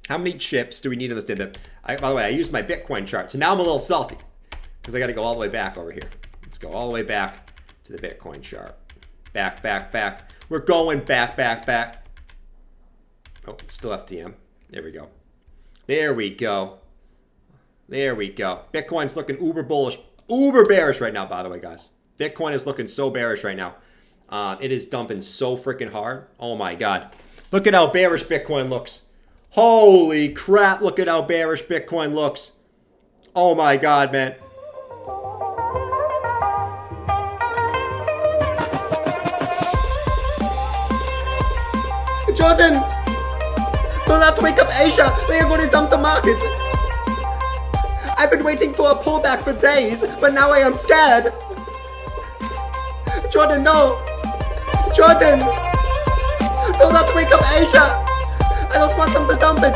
How many chips do we need on this damn dip? By the way, I used my Bitcoin chart, so now I'm a little salty. Because I got to go all the way back over here. Let's go all the way back to the Bitcoin chart. Back. We're going back. Oh, it's still FTM. There we go. Bitcoin's looking uber bullish, uber bearish right now, by the way, guys. Bitcoin is looking so bearish right now. It is dumping so freaking hard. Oh my God. Look at how bearish Bitcoin looks. Holy crap, look at how bearish Bitcoin looks. Oh my God, man. Jordan! Do not wake up Asia! They are going to dump the market! I've been waiting for a pullback for days, but now I am scared! Jordan, no! Jordan! Do not wake up Asia! I don't want them to dump it!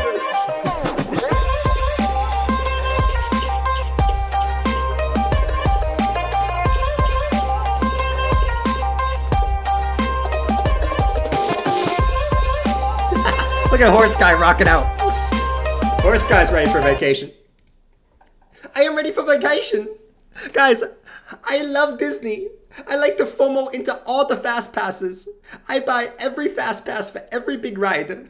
Look at Horse Guy rocking out. Horse Guy's ready for vacation. I am ready for vacation. Guys, I love Disney. I like to FOMO into all the fast passes. I buy every fast pass for every big ride.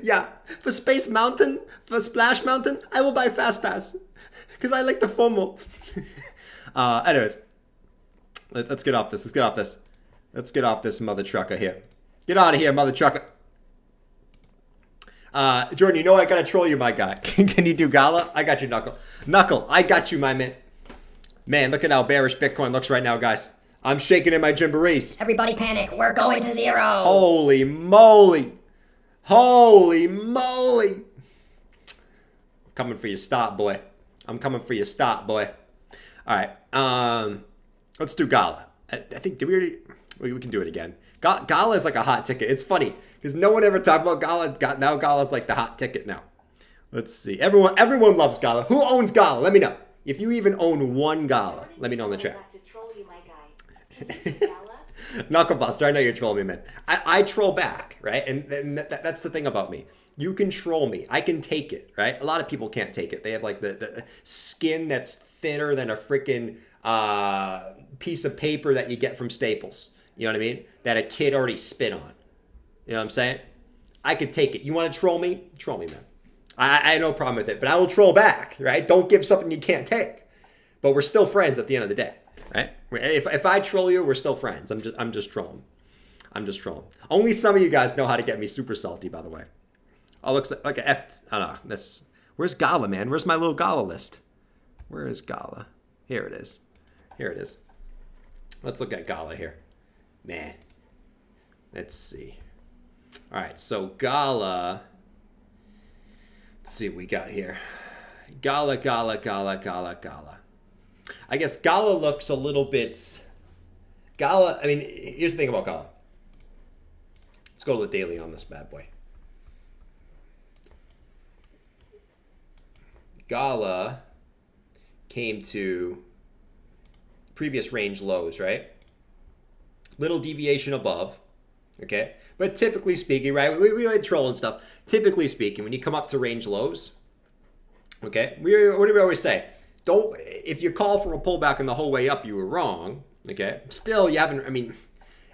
Yeah, for Space Mountain, for Splash Mountain, I will buy fast pass. Because I like the FOMO. Anyways, let's get off this. Let's get off this mother trucker here. Get out of here, mother trucker. Jordan, you know I gotta troll you, my guy. Can you do Gala? I got you, Knuckle. Knuckle, I got you, my man. Man, look at how bearish Bitcoin looks right now, guys. I'm shaking in my jamborees. Everybody panic. We're going to zero. Holy moly. Holy moly. I'm coming for your stop, boy. I'm coming for your stop, boy. All right. Let's do Gala. I think, did we already... We can do it again. Gala is like a hot ticket. It's funny because no one ever talked about Gala. Now Gala's like the hot ticket now. Let's see. Everyone loves Gala. Who owns Gala? Let me know. If you even own one Gala, let me know in the chat. Knucklebuster, I know you're trolling me, man. I troll back, right? And that's the thing about me. You can troll me. I can take it, right? A lot of people can't take it. They have like the skin that's thinner than a freaking piece of paper that you get from Staples. You know what I mean? That a kid already spit on. You know what I'm saying? I could take it. You want to troll me? Troll me, man. I have no problem with it, but I will troll back, right? Don't give something you can't take. But we're still friends at the end of the day, right? If I troll you, we're still friends. I'm just trolling. Only some of you guys know how to get me super salty, by the way. Oh, looks like a F. I don't know. That's where's Gala, man? Where's my little Gala list? Where is Gala? Here it is. Let's look at Gala here. Man. Let's see. All right, so Gala. Let's see what we got here. Gala. I guess Gala looks a little bit... Gala, I mean, here's the thing about Gala. Let's go to the daily on this bad boy. Gala came to previous range lows, right? Little deviation above, okay? But typically speaking, right, we like troll and stuff. Typically speaking, when you come up to range lows, okay, what do we always say? Don't, if you call for a pullback and the whole way up, you were wrong, okay? Still, you haven't, I mean,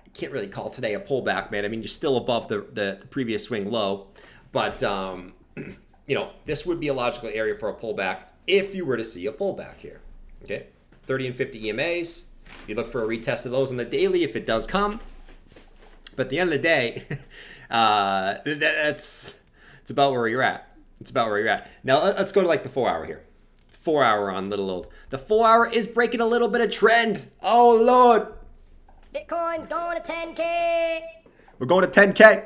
I can't really call today a pullback, man. I mean, you're still above the previous swing low, but, you know, this would be a logical area for a pullback if you were to see a pullback here, okay? 30 and 50 EMAs, you look for a retest of those on the daily if it does come. But at the end of the day, it's about where you're at. It's about where you're at. Now, let's go to like the 4 hour here. 4 hour on little old. The 4 hour is breaking a little bit of trend. Oh, Lord. Bitcoin's going to 10K. We're going to 10K.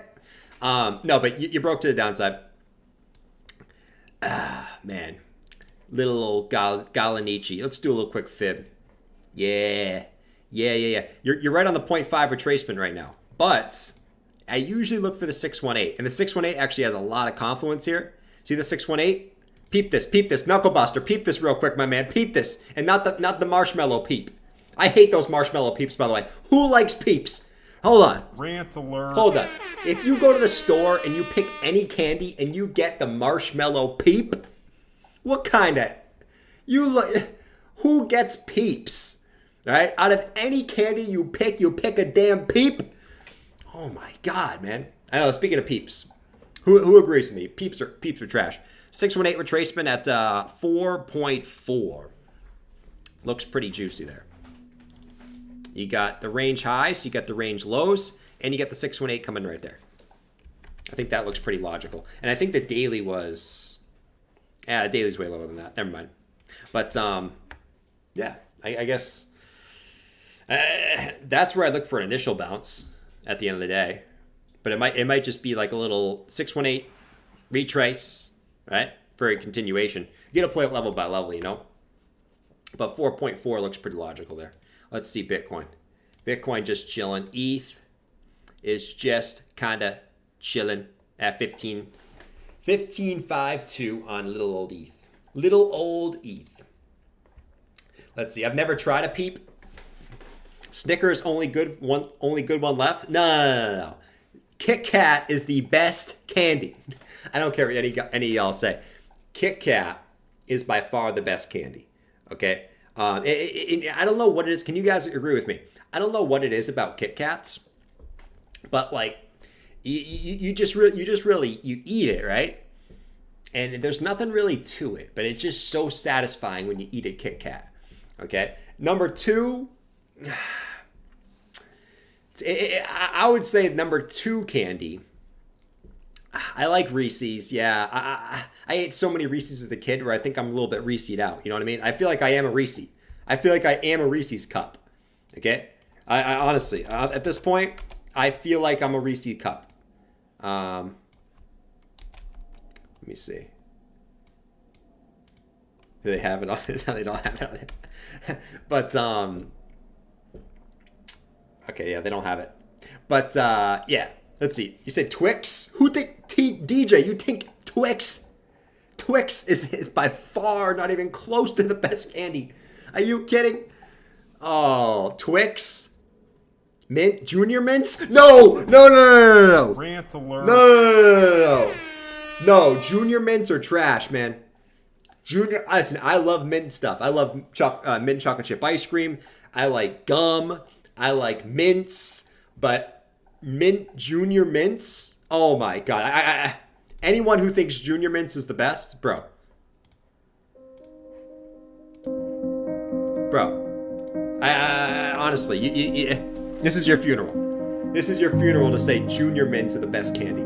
No, but you broke to the downside. Man. Little old Galanici. Let's do a little quick fib. Yeah. You're right on the 0.5 retracement right now. But I usually look for the 618. And the 618 actually has a lot of confluence here. See the 618? Peep this. Knuckle buster. Peep this real quick, my man. Peep this. And not the marshmallow peep. I hate those marshmallow peeps, by the way. Who likes peeps? Hold on. Rant alert. Hold on. If you go to the store and you pick any candy and you get the marshmallow peep, what kind of... Who gets peeps? All right? Out of any candy you pick a damn peep? Oh my God, man. I know, speaking of peeps. Who agrees with me? Peeps are trash. 618 retracement at 4.4. Looks pretty juicy there. You got the range highs, you got the range lows, and you got the 618 coming right there. I think that looks pretty logical. And I think the daily was... Yeah, the daily's way lower than that. Never mind. But, yeah, I guess that's where I look for an initial bounce at the end of the day. But it might just be like a little 618 retrace, right? For a continuation. You got to play it level by level, you know? But 4.4 looks pretty logical there. Let's see Bitcoin. Bitcoin just chilling. ETH is just kind of chilling at 15.52 on little old ETH. Little old ETH. Let's see. I've never tried a peep. Snickers only good one left. No. Kit Kat is the best candy. I don't care what any of y'all say. Kit Kat is by far the best candy. Okay. I don't know what it is. Can you guys agree with me? I don't know what it is about Kit Kats, but like you just really eat it, right? And there's nothing really to it, but it's just so satisfying when you eat a Kit Kat. Okay. Number two, I would say number two candy. I like Reese's. Yeah, I ate so many Reese's as a kid where I think I'm a little bit Reese'd out. You know what I mean? I feel like I am a Reese. I feel like I am a Reese's cup. Okay? I honestly, at this point, I feel like I'm a Reese's cup. Let me see. Do they have it on it? No, they don't have it on it. But, okay, yeah, they don't have it. But, yeah. Let's see. You said Twix? Who think DJ? You think Twix? Twix is by far not even close to the best candy. Are you kidding? Oh, Twix? Mint? Junior Mints? No! Rant alert. No, Junior Mints are trash, man. Listen, I love mint stuff. I love mint chocolate chip ice cream. I like gum. I like mints. But mint Junior Mints? Oh my God. I anyone who thinks Junior Mints is the best, bro. I honestly, this is your funeral. This is your funeral to say Junior Mints are the best candy.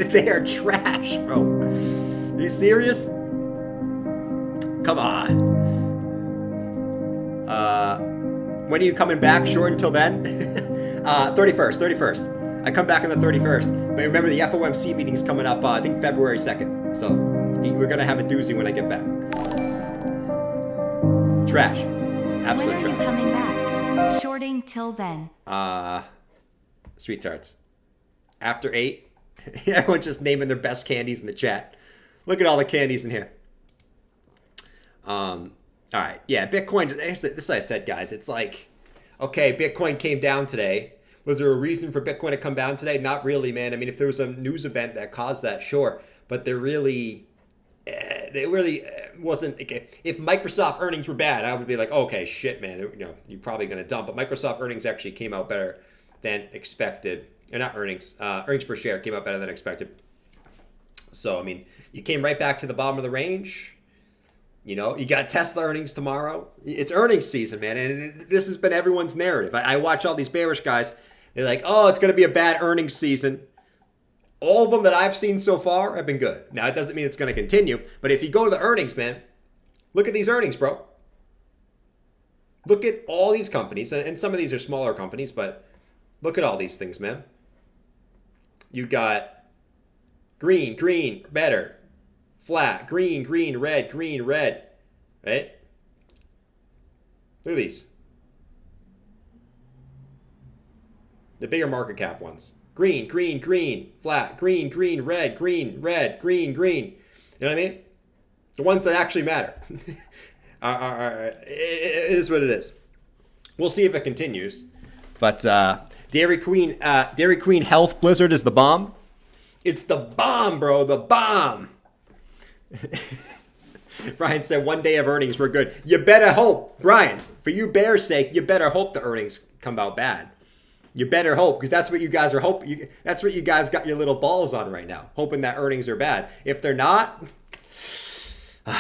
They are trash, bro. Are you serious? Come on. When are you coming back? Short until then? 31st. I come back on the 31st. But remember, the FOMC meeting is coming up, I think February 2nd. So we're going to have a doozy when I get back. Trash. Absolute When are you trash. coming back? Shorting till then. Sweet tarts. After 8. Everyone's just naming their best candies in the chat. Look at all the candies in here. All right. Yeah, Bitcoin, this is what I said, guys. It's like, okay, Bitcoin came down today. Was there a reason for Bitcoin to come down today? Not really, man. I mean, if there was a news event that caused that, sure. But they really wasn't. If Microsoft earnings were bad, I would be like, okay, shit, man. You know, you're probably going to dump. But Microsoft earnings actually came out better than expected. Or not earnings. Earnings per share came out better than expected. So, I mean, you came right back to the bottom of the range. You know, you got Tesla earnings tomorrow. It's earnings season, man. And this has been everyone's narrative. I watch all these bearish guys. They're like, oh, it's going to be a bad earnings season. All of them that I've seen so far have been good. Now, it doesn't mean it's going to continue. But if you go to the earnings, man, look at these earnings, bro. Look at all these companies. And some of these are smaller companies, but look at all these things, man. You got green, better. Flat, green, red, right? Look at these. The bigger market cap ones. Green, flat, green, red. You know what I mean? The ones that actually matter. It is what it is. We'll see if it continues. But Dairy Queen Health Blizzard is the bomb. It's the bomb, bro. The bomb. Brian said 1 day of earnings were good. You better hope, Brian, for you bear's sake, you better hope the earnings come out bad. You better hope, because that's what you guys are hoping. That's what you guys got your little balls on right now, hoping that earnings are bad. If they're not, the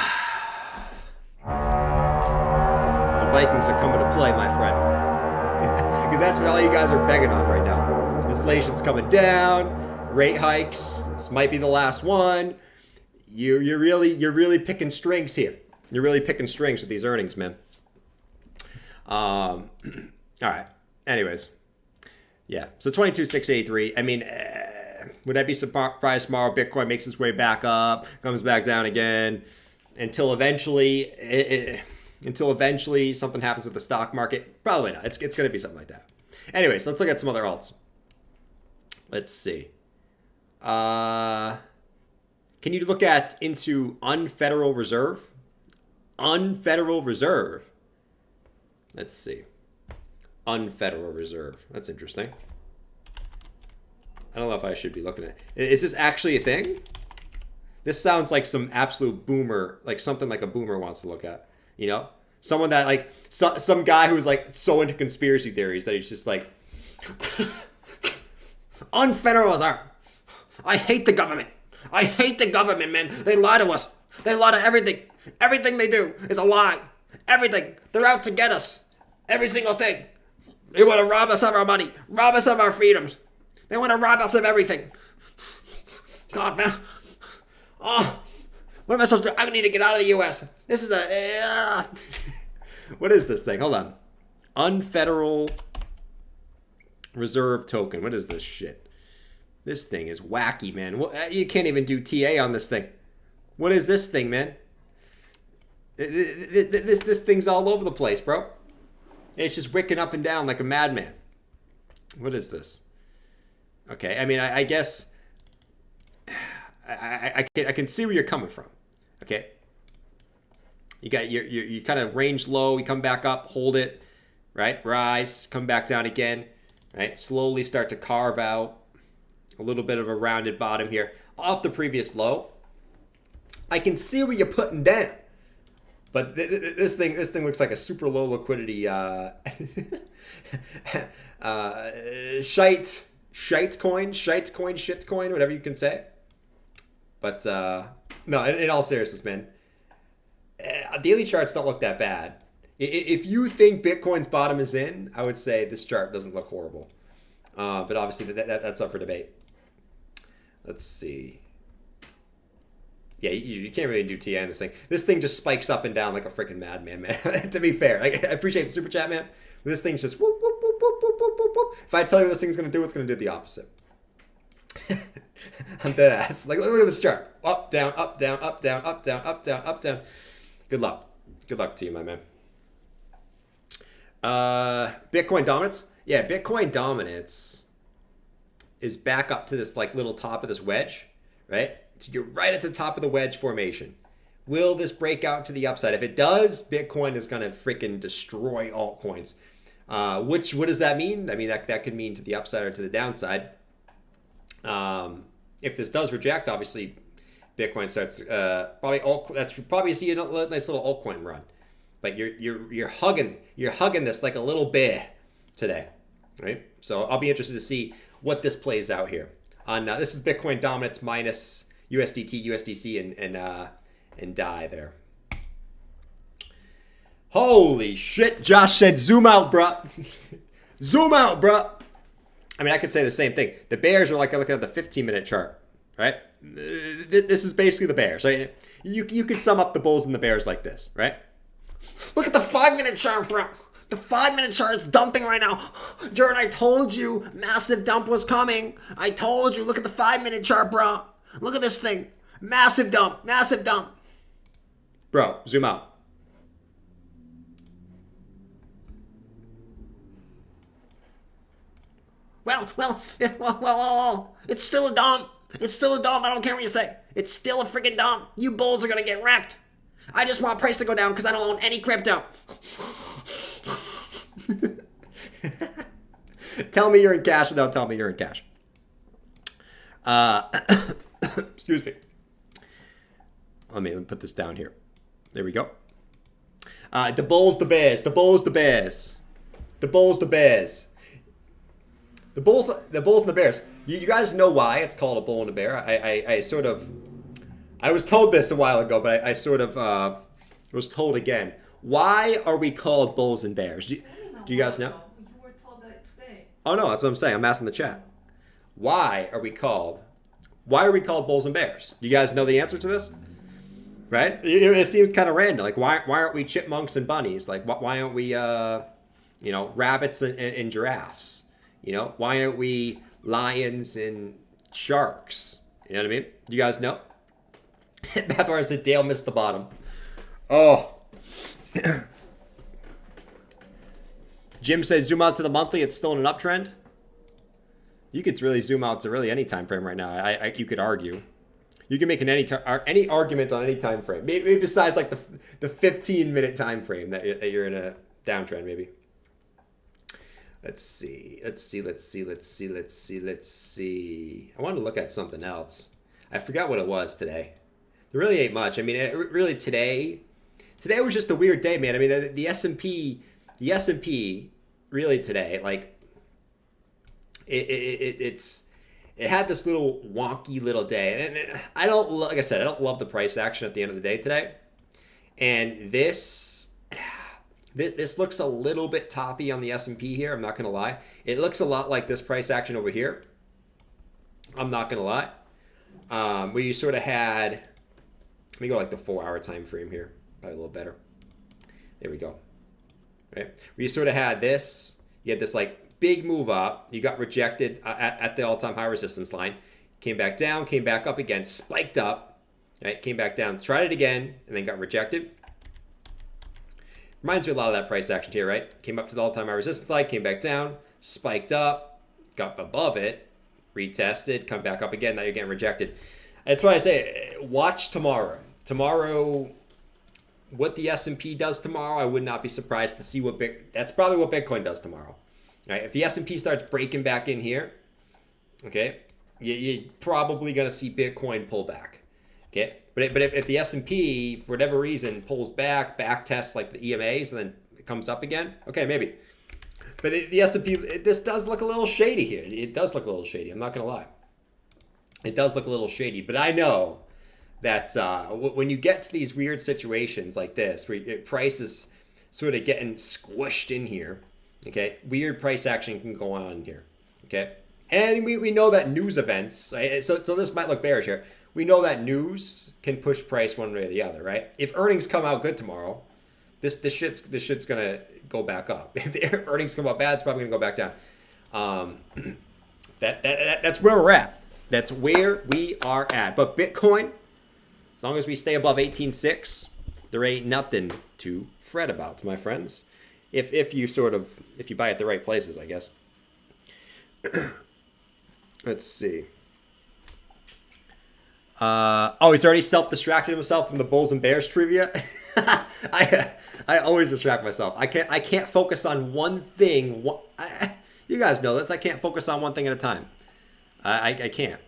Vikings are coming to play, my friend. Because that's what all you guys are begging on right now. Inflation's coming down, rate hikes. This might be the last one. You're really picking strings here. You're really picking strings with these earnings, man. All right. Anyways, yeah. So 22,683. I mean, would I be surprised tomorrow Bitcoin makes its way back up, comes back down again, until eventually something happens with the stock market? Probably not. It's going to be something like that. Anyways, let's look at some other alts. Let's see. Can you look into unfederal reserve? Unfederal reserve. Let's see. Unfederal reserve. That's interesting. I don't know if I should be looking at it. Is this actually a thing? This sounds like some absolute boomer, like something like a boomer wants to look at. You know? Someone that like, some guy who's like so into conspiracy theories that he's just like, unfederal reserve. I hate the government. I hate the government, man. They lie to us. They lie to everything. Everything they do is a lie. Everything. They're out to get us. Every single thing. They want to rob us of our money. Rob us of our freedoms. They want to rob us of everything. God, man. Oh, what am I supposed to do? I need to get out of the U.S. This is a... What is this thing? Hold on. Unfederal reserve token. What is this shit? This thing is wacky, man. You can't even do TA on this thing. What is this thing, man? This thing's all over the place, bro. It's just wicking up and down like a madman. What is this? Okay, I mean, I guess I can see where you're coming from. Okay, you got you kind of range low. You come back up, hold it, right? Rise, come back down again, right? Slowly start to carve out a little bit of a rounded bottom here off the previous low. I can see what you're putting down, but this thing looks like a super low liquidity shite coin, whatever you can say. But no, in all seriousness, man, daily charts don't look that bad. If you think Bitcoin's bottom is in, I would say this chart doesn't look horrible. But obviously that's up for debate. Let's see. Yeah, you can't really do TI in this thing. This thing just spikes up and down like a freaking madman, man. To be fair, I appreciate the super chat, man. But this thing's just whoop, whoop, whoop, whoop, whoop, whoop, whoop, whoop. If I tell you what this thing's going to do, it's going to do the opposite. I'm dead ass. Like, look at this chart. Up, down, up, down, up, down, up, down, up, down, up, down. Good luck. Good luck to you, my man. Bitcoin dominance? Yeah, Bitcoin dominance is back up to this like little top of this wedge, right? So you're right at the top of the wedge formation. Will this break out to the upside? If it does, Bitcoin is going to freaking destroy altcoins. What does that mean? I mean, that could mean to the upside or to the downside. If this does reject, obviously, Bitcoin starts that's probably see a nice little altcoin run. But you're hugging this like a little bear today, right? So I'll be interested to see what this plays out here. On this is Bitcoin dominance minus USDT, USDC, and DAI there. Holy shit! Josh said, "Zoom out, bruh. Zoom out, bruh." I mean, I could say the same thing. The bears are like looking at the 15-minute chart, right? This is basically the bears, right? You could sum up the bulls and the bears like this, right? Look at the 5-minute chart, bro. The 5-minute chart is dumping right now. Jared, I told you massive dump was coming. I told you. Look at the 5-minute chart, bro. Look at this thing. Massive dump. Massive dump. Bro, zoom out. Well, it's still a dump. It's still a dump. I don't care what you say. It's still a freaking dump. You bulls are going to get wrecked. I just want price to go down because I don't own any crypto. Tell me you're in cash without telling me you're in cash. Excuse me. Let me put this down here. There we go. The bulls, the bears. The bulls, the bears. The bulls, the bears. The bulls and the bears. You guys know why it's called a bull and a bear? I was told this a while ago, but I sort of was told again. Why are we called bulls and bears? Do you guys know? You were told that today. Oh no, that's what I'm saying. I'm asking the chat. Why are we called bulls and bears? You guys know the answer to this? Right? It seems kind of random. Like why aren't we chipmunks and bunnies? Like why aren't we rabbits and giraffes? Why aren't we lions and sharks? You know what I mean? Do you guys know? Bathwater said Dale missed the bottom. Oh. Jim says zoom out to the monthly. It's still in an uptrend. You could really zoom out to really any time frame right now. You could argue. You can make any argument on any time frame. Maybe besides like the 15-minute time frame that you're in a downtrend maybe. Let's see. I wanted to look at something else. I forgot what it was today. There really ain't much. I mean, really today was just a weird day, man. I mean, the S&P really today, like it had this little wonky little day, and I don't love the price action at the end of the day today. And this looks a little bit toppy on the S&P here. I'm not going to lie. It looks a lot like this price action over here. I'm not going to lie. Where you sort of had, let me go like the 4-hour time frame here. Probably a little better. There we go. Right? Where you sort of had this. You had this like big move up. You got rejected at the all-time high resistance line. Came back down, came back up again, spiked up. Right? Came back down, tried it again, and then got rejected. Reminds me a lot of that price action here, right? Came up to the all-time high resistance line, came back down, spiked up, got above it, retested, come back up again. Now you're getting rejected. That's why I say watch tomorrow. Tomorrow, what the S&P does tomorrow, I would not be surprised to see that's probably what Bitcoin does tomorrow. All right, if the S&P starts breaking back in here, okay, you're probably going to see Bitcoin pull back. Okay, but if the S&P, for whatever reason, pulls back tests like the EMAs, and then it comes up again, okay, maybe. But the S&P, this does look a little shady here. It does look a little shady. I'm not going to lie. It does look a little shady. But I know that when you get to these weird situations like this, where price is sort of getting squished in here, okay, weird price action can go on here, okay? And we know that news events, right? So this might look bearish here. we know that news can push price one way or the other, right? If earnings come out good tomorrow, this shit's gonna go back up. If earnings come out bad, it's probably gonna go back down. That's where we're at. That's where we are at. But Bitcoin, as long as we stay above 18.6, there ain't nothing to fret about, my friends. If you buy at the right places, I guess. Let's see. He's already self-distracted himself from the Bulls and Bears trivia. I always distract myself. I can't focus on one thing. You guys know this. I can't focus on one thing at a time. I can't.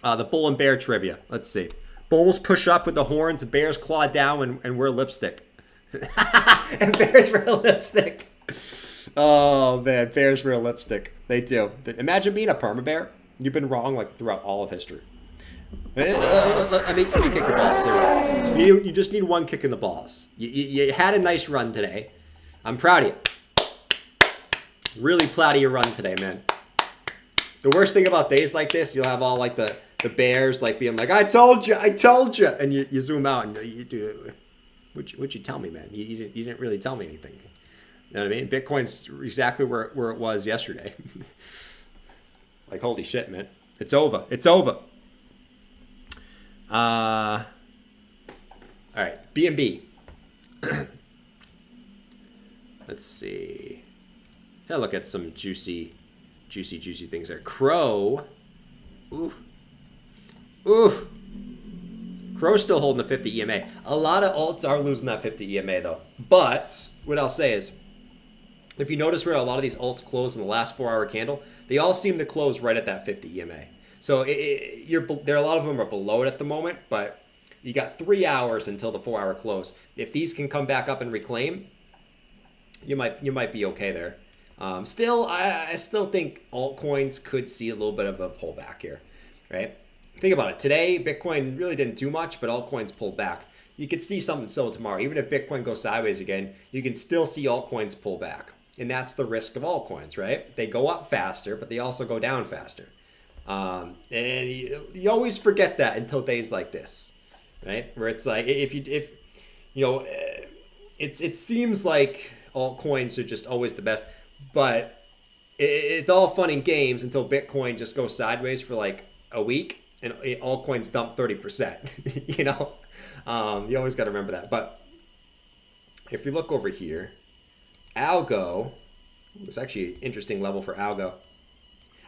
The Bull and Bear trivia. Let's see. Bulls push up with the horns, Bears claw down, and wear lipstick. And Bears wear lipstick. Oh man, Bears wear lipstick. They do. Imagine being a perma bear. You've been wrong like throughout all of history. Let me kick your balls. There we go. You just need one kick in the balls. You had a nice run today. I'm proud of you. Really proud of your run today, man. The worst thing about days like this, you'll have all like the bears like being like, I told you, and you zoom out and you do. What'd you tell me, man? You didn't really tell me anything. You know what I mean? Bitcoin's exactly where it was yesterday. Like, holy shit, man. It's over. All right, BNB. Let's see. Gotta look at some juicy things there. Crow. Ooh. Crow's still holding the 50 EMA. A lot of alts are losing that 50 EMA though. But what I'll say is, if you notice where a lot of these alts close in the last 4-hour candle, they all seem to close right at that 50 EMA. So there are a lot of them are below it at the moment, but you got 3 hours until the 4-hour close. If these can come back up and reclaim, you might be okay there. Still, I still think altcoins could see a little bit of a pullback here, right? Think about it. Today, Bitcoin really didn't do much, but altcoins pulled back. You could see something still tomorrow. Even if Bitcoin goes sideways again, you can still see altcoins pull back. And that's the risk of altcoins, right? They go up faster, but they also go down faster. And you always forget that until days like this, right? Where it's like, it seems like altcoins are just always the best, but it's all fun and games until Bitcoin just goes sideways for like a week and altcoins dump 30%, you know? You always got to remember that. But if we look over here, Algo, it's actually an interesting level for Algo.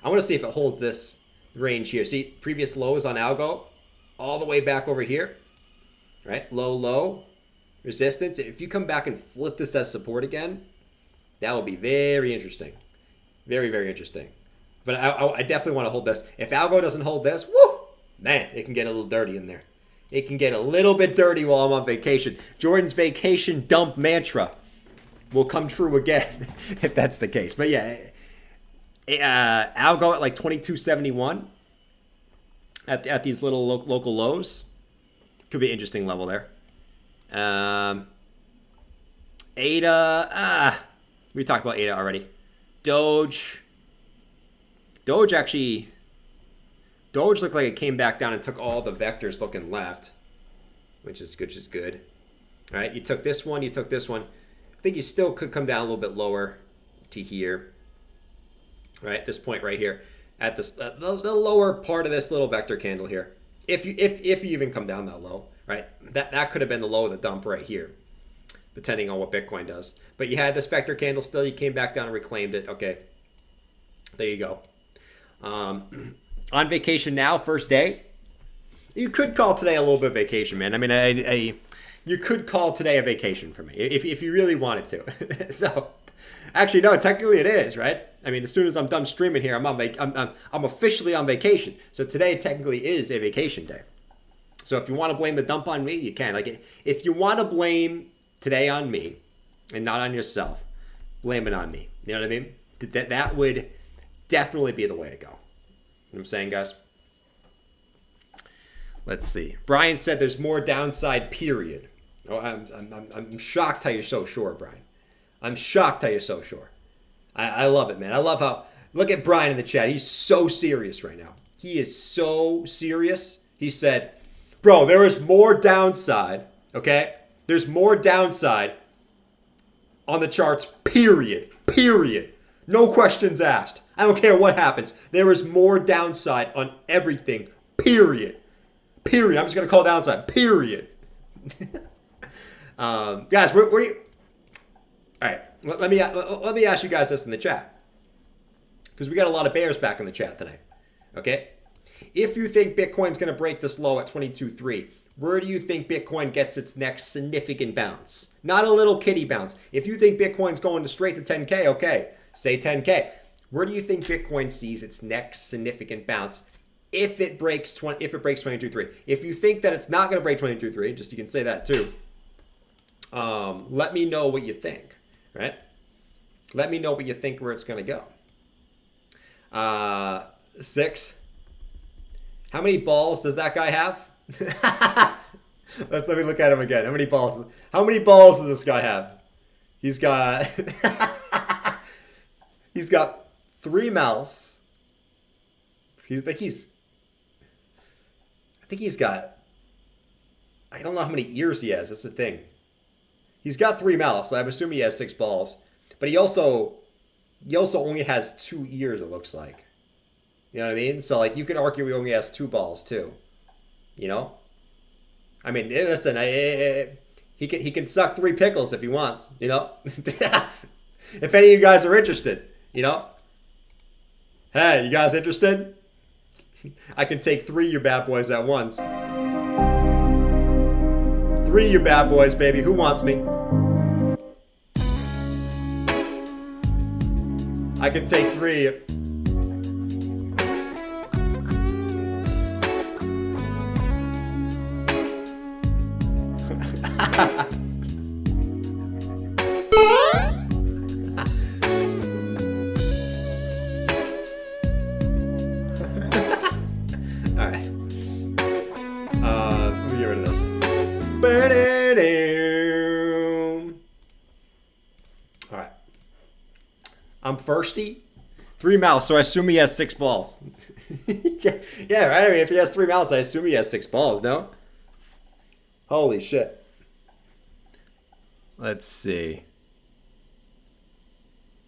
I want to see if it holds this range here. See, previous lows on Algo, all the way back over here, right? Low, resistance. If you come back and flip this as support again, that will be very interesting. Very, very interesting. But I definitely want to hold this. If Algo doesn't hold this, woo, man, it can get a little dirty in there. It can get a little bit dirty while I'm on vacation. Jordan's vacation dump mantra will come true again if that's the case. But yeah, Algo at like 2271 at these little local lows could be an interesting level there. ADA, we talked about ADA already. Doge looked like it came back down and took all the vectors looking left, which is good. All right, you took this one. I think you still could come down a little bit lower to here, right? This point right here at this the lower part of this little vector candle here. If you even come down that low, right? That could have been the low of the dump right here, depending on what Bitcoin does. But you had this vector candle still. You came back down and reclaimed it. Okay, there you go. On vacation now, first day. You could call today a little bit of vacation, man. I mean, you could call today a vacation for me if you really wanted to. So, actually, no, technically it is, right? I mean, as soon as I'm done streaming here, I'm officially on vacation. So today technically is a vacation day. So if you want to blame the dump on me, you can. Like, if you want to blame today on me and not on yourself, blame it on me. You know what I mean? That would definitely be the way to go. You know what I'm saying, guys? Let's see. Brian said there's more downside, period. Oh, I'm shocked how you're so sure, Brian. I'm shocked how you're so sure. I love it, man. I love how... Look at Brian in the chat. He's so serious right now. He is so serious. He said, bro, there is more downside, okay? There's more downside on the charts, period. Period. No questions asked. I don't care what happens. There is more downside on everything, period. Period. I'm just going to call downside, period. Guys, where do you... All right, let me ask you guys this in the chat. Because we got a lot of bears back in the chat tonight, okay? If you think Bitcoin's going to break this low at 22.3, where do you think Bitcoin gets its next significant bounce? Not a little kitty bounce. If you think Bitcoin's going to straight to 10K, okay, say 10K. Where do you think Bitcoin sees its next significant bounce if it breaks 22.3? If you think that it's not going to break 22.3, just you can say that too. Let me know what you think, right? Let me know what you think where it's going to go. 6. How many balls does that guy have? Let me look at him again. How many balls does this guy have? He's got he's got 3 mouths. I think he's got, I don't know how many ears he has. That's the thing. He's got 3 mouths, so I'm assuming he has 6 balls. But he also only has 2 ears, it looks like. You know what I mean? So like you could argue he only has 2 balls too. You know? I mean, listen, he can suck 3 pickles if he wants, you know? If any of you guys are interested, you know? Hey, you guys interested? I can take 3 of you bad boys at once. 3 of you bad boys, baby. Who wants me? I can take 3 of you. Alright. Let me get rid of this. Alright. I'm thirsty. 3 mouths, so I assume he has 6 balls. Yeah, right? I mean, if he has 3 mouths, I assume he has 6 balls, no? Holy shit. Let's see.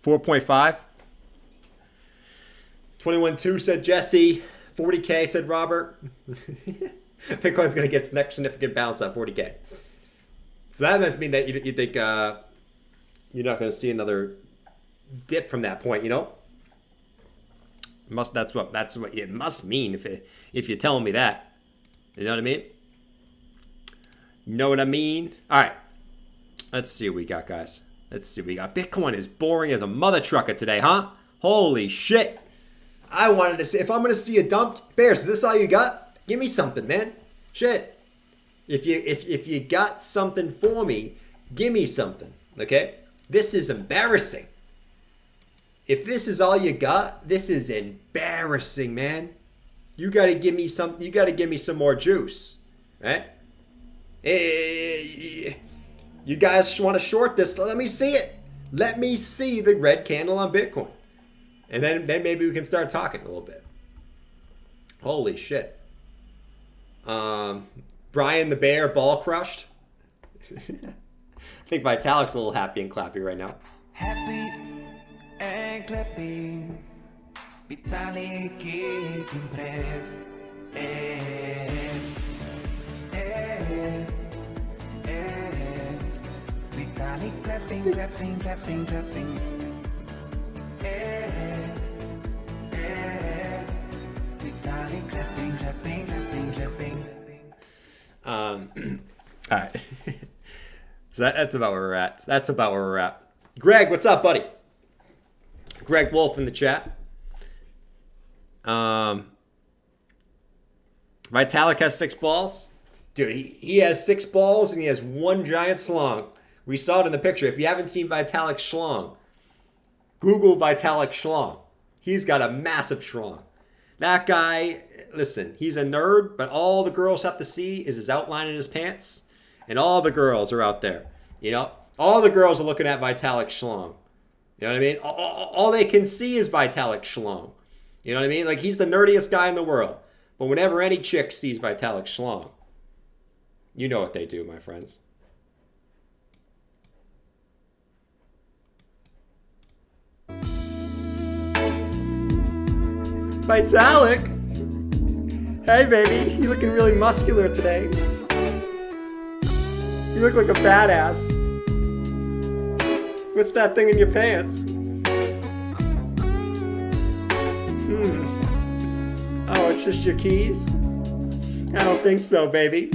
4.5. 21.2 said Jesse. 40K said Robert. Bitcoin's going to get its next significant bounce at 40K. So that must mean that you think you're not going to see another dip from that point, you know? That's what it must mean if you're telling me that. You know what I mean? You know what I mean? All right. Let's see what we got, guys. Let's see what we got. Bitcoin is boring as a mother trucker today, huh? Holy shit. I wanted to see, if I'm going to see a dump, Bears, is this all you got? Give me something, man. Shit. If you got something for me, give me something, okay? This is embarrassing. If this is all you got, this is embarrassing, man. You got to give me some, you got to give me some more juice, right? You guys want to short this? Let me see it. Let me see the red candle on Bitcoin. And then maybe we can start talking a little bit. Holy shit. Brian the Bear ball crushed. I think Vitalik's a little happy and clappy right now. Happy and clappy. Vitalik is impressed. Vitalik clapping, clapping, clapping, clapping. Vitalik clapping, clapping, clapping, clapping. All right. So that's about where we're at. That's about where we're at. Greg, what's up, buddy? Greg Wolf in the chat. Vitalik has 6 balls. Dude, he has 6 balls and he has 1 giant schlong. We saw it in the picture. If you haven't seen Vitalik's schlong, Google Vitalik schlong. He's got a massive schlong. That guy, listen, he's a nerd, but all the girls have to see is his outline in his pants. And all the girls are out there. You know? All the girls are looking at Vitalik schlong. You know what I mean? All they can see is Vitalik schlong. You know what I mean? Like, he's the nerdiest guy in the world. But whenever any chick sees Vitalik Schlong, you know what they do, my friends. Vitalik! Hey, baby. You looking really muscular today. You look like a badass. What's that thing in your pants? Oh, it's just your keys? I don't think so, baby.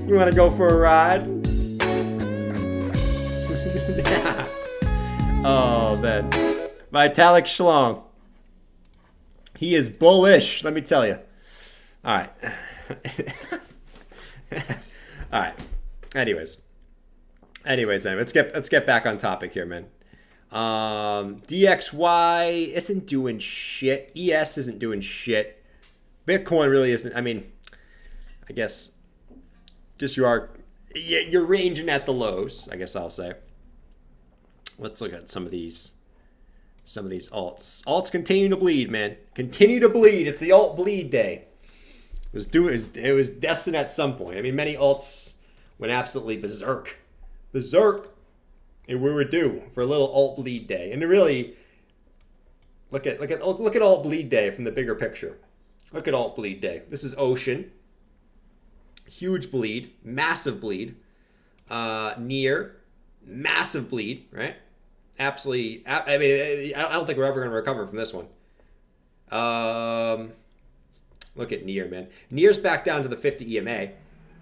You want to go for a ride? Oh, man. Vitalik Schlong. He is bullish, let me tell you. All right. All right. Anyways, let's get back on topic here, man. DXY isn't doing shit. ES isn't doing shit. Bitcoin really isn't. I mean, I guess just you're ranging at the lows, I guess I'll say. Let's look at some of these alts. Alts continue to bleed, man. Continue to bleed. It's the alt bleed day. It was destined at some point. I mean, many alts went absolutely berserk. And we were due for a little alt bleed day. And to really look at alt bleed day from the bigger picture. Look at alt bleed day. This is Ocean. Huge bleed, massive bleed. Near, massive bleed, right? Absolutely. I mean, I don't think we're ever going to recover from this one. Look at Near, man. Near's back down to the 50 EMA.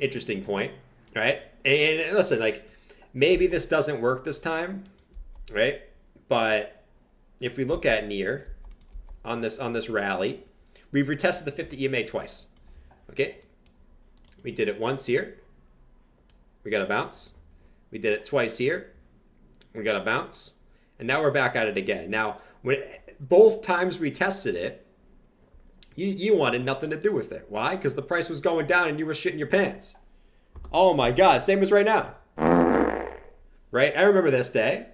Interesting point, right? And listen, like, maybe this doesn't work this time, right? But if we look at Near on this rally, we've retested the 50 EMA twice. Okay? We did it once here. We got a bounce. We did it twice here. We got a bounce. And now we're back at it again. Now, when both times we tested it, you wanted nothing to do with it. Why? Because the price was going down and you were shitting your pants. Oh my God, same as right now. Right? I remember this day.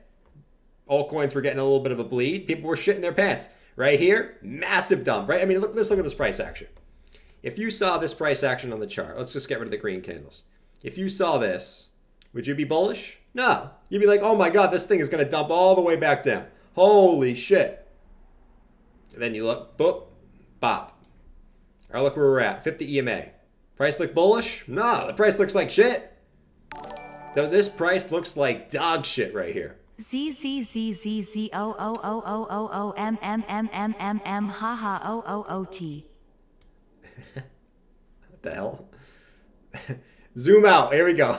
Altcoins were getting a little bit of a bleed. People were shitting their pants. Right here, massive dump, right? I mean, let's look at this price action. If you saw this price action on the chart, let's just get rid of the green candles. If you saw this, would you be bullish? No. You'd be like, oh my God, this thing is going to dump all the way back down. Holy shit. And then you look, boop, bop. All right, look where we're at, 50 EMA. Price look bullish? No, the price looks like shit. This price looks like dog shit right here. Z Z Z Z Z O O O O O O M M M M M M ha ha O O O T. What the hell? Zoom out. Here we go.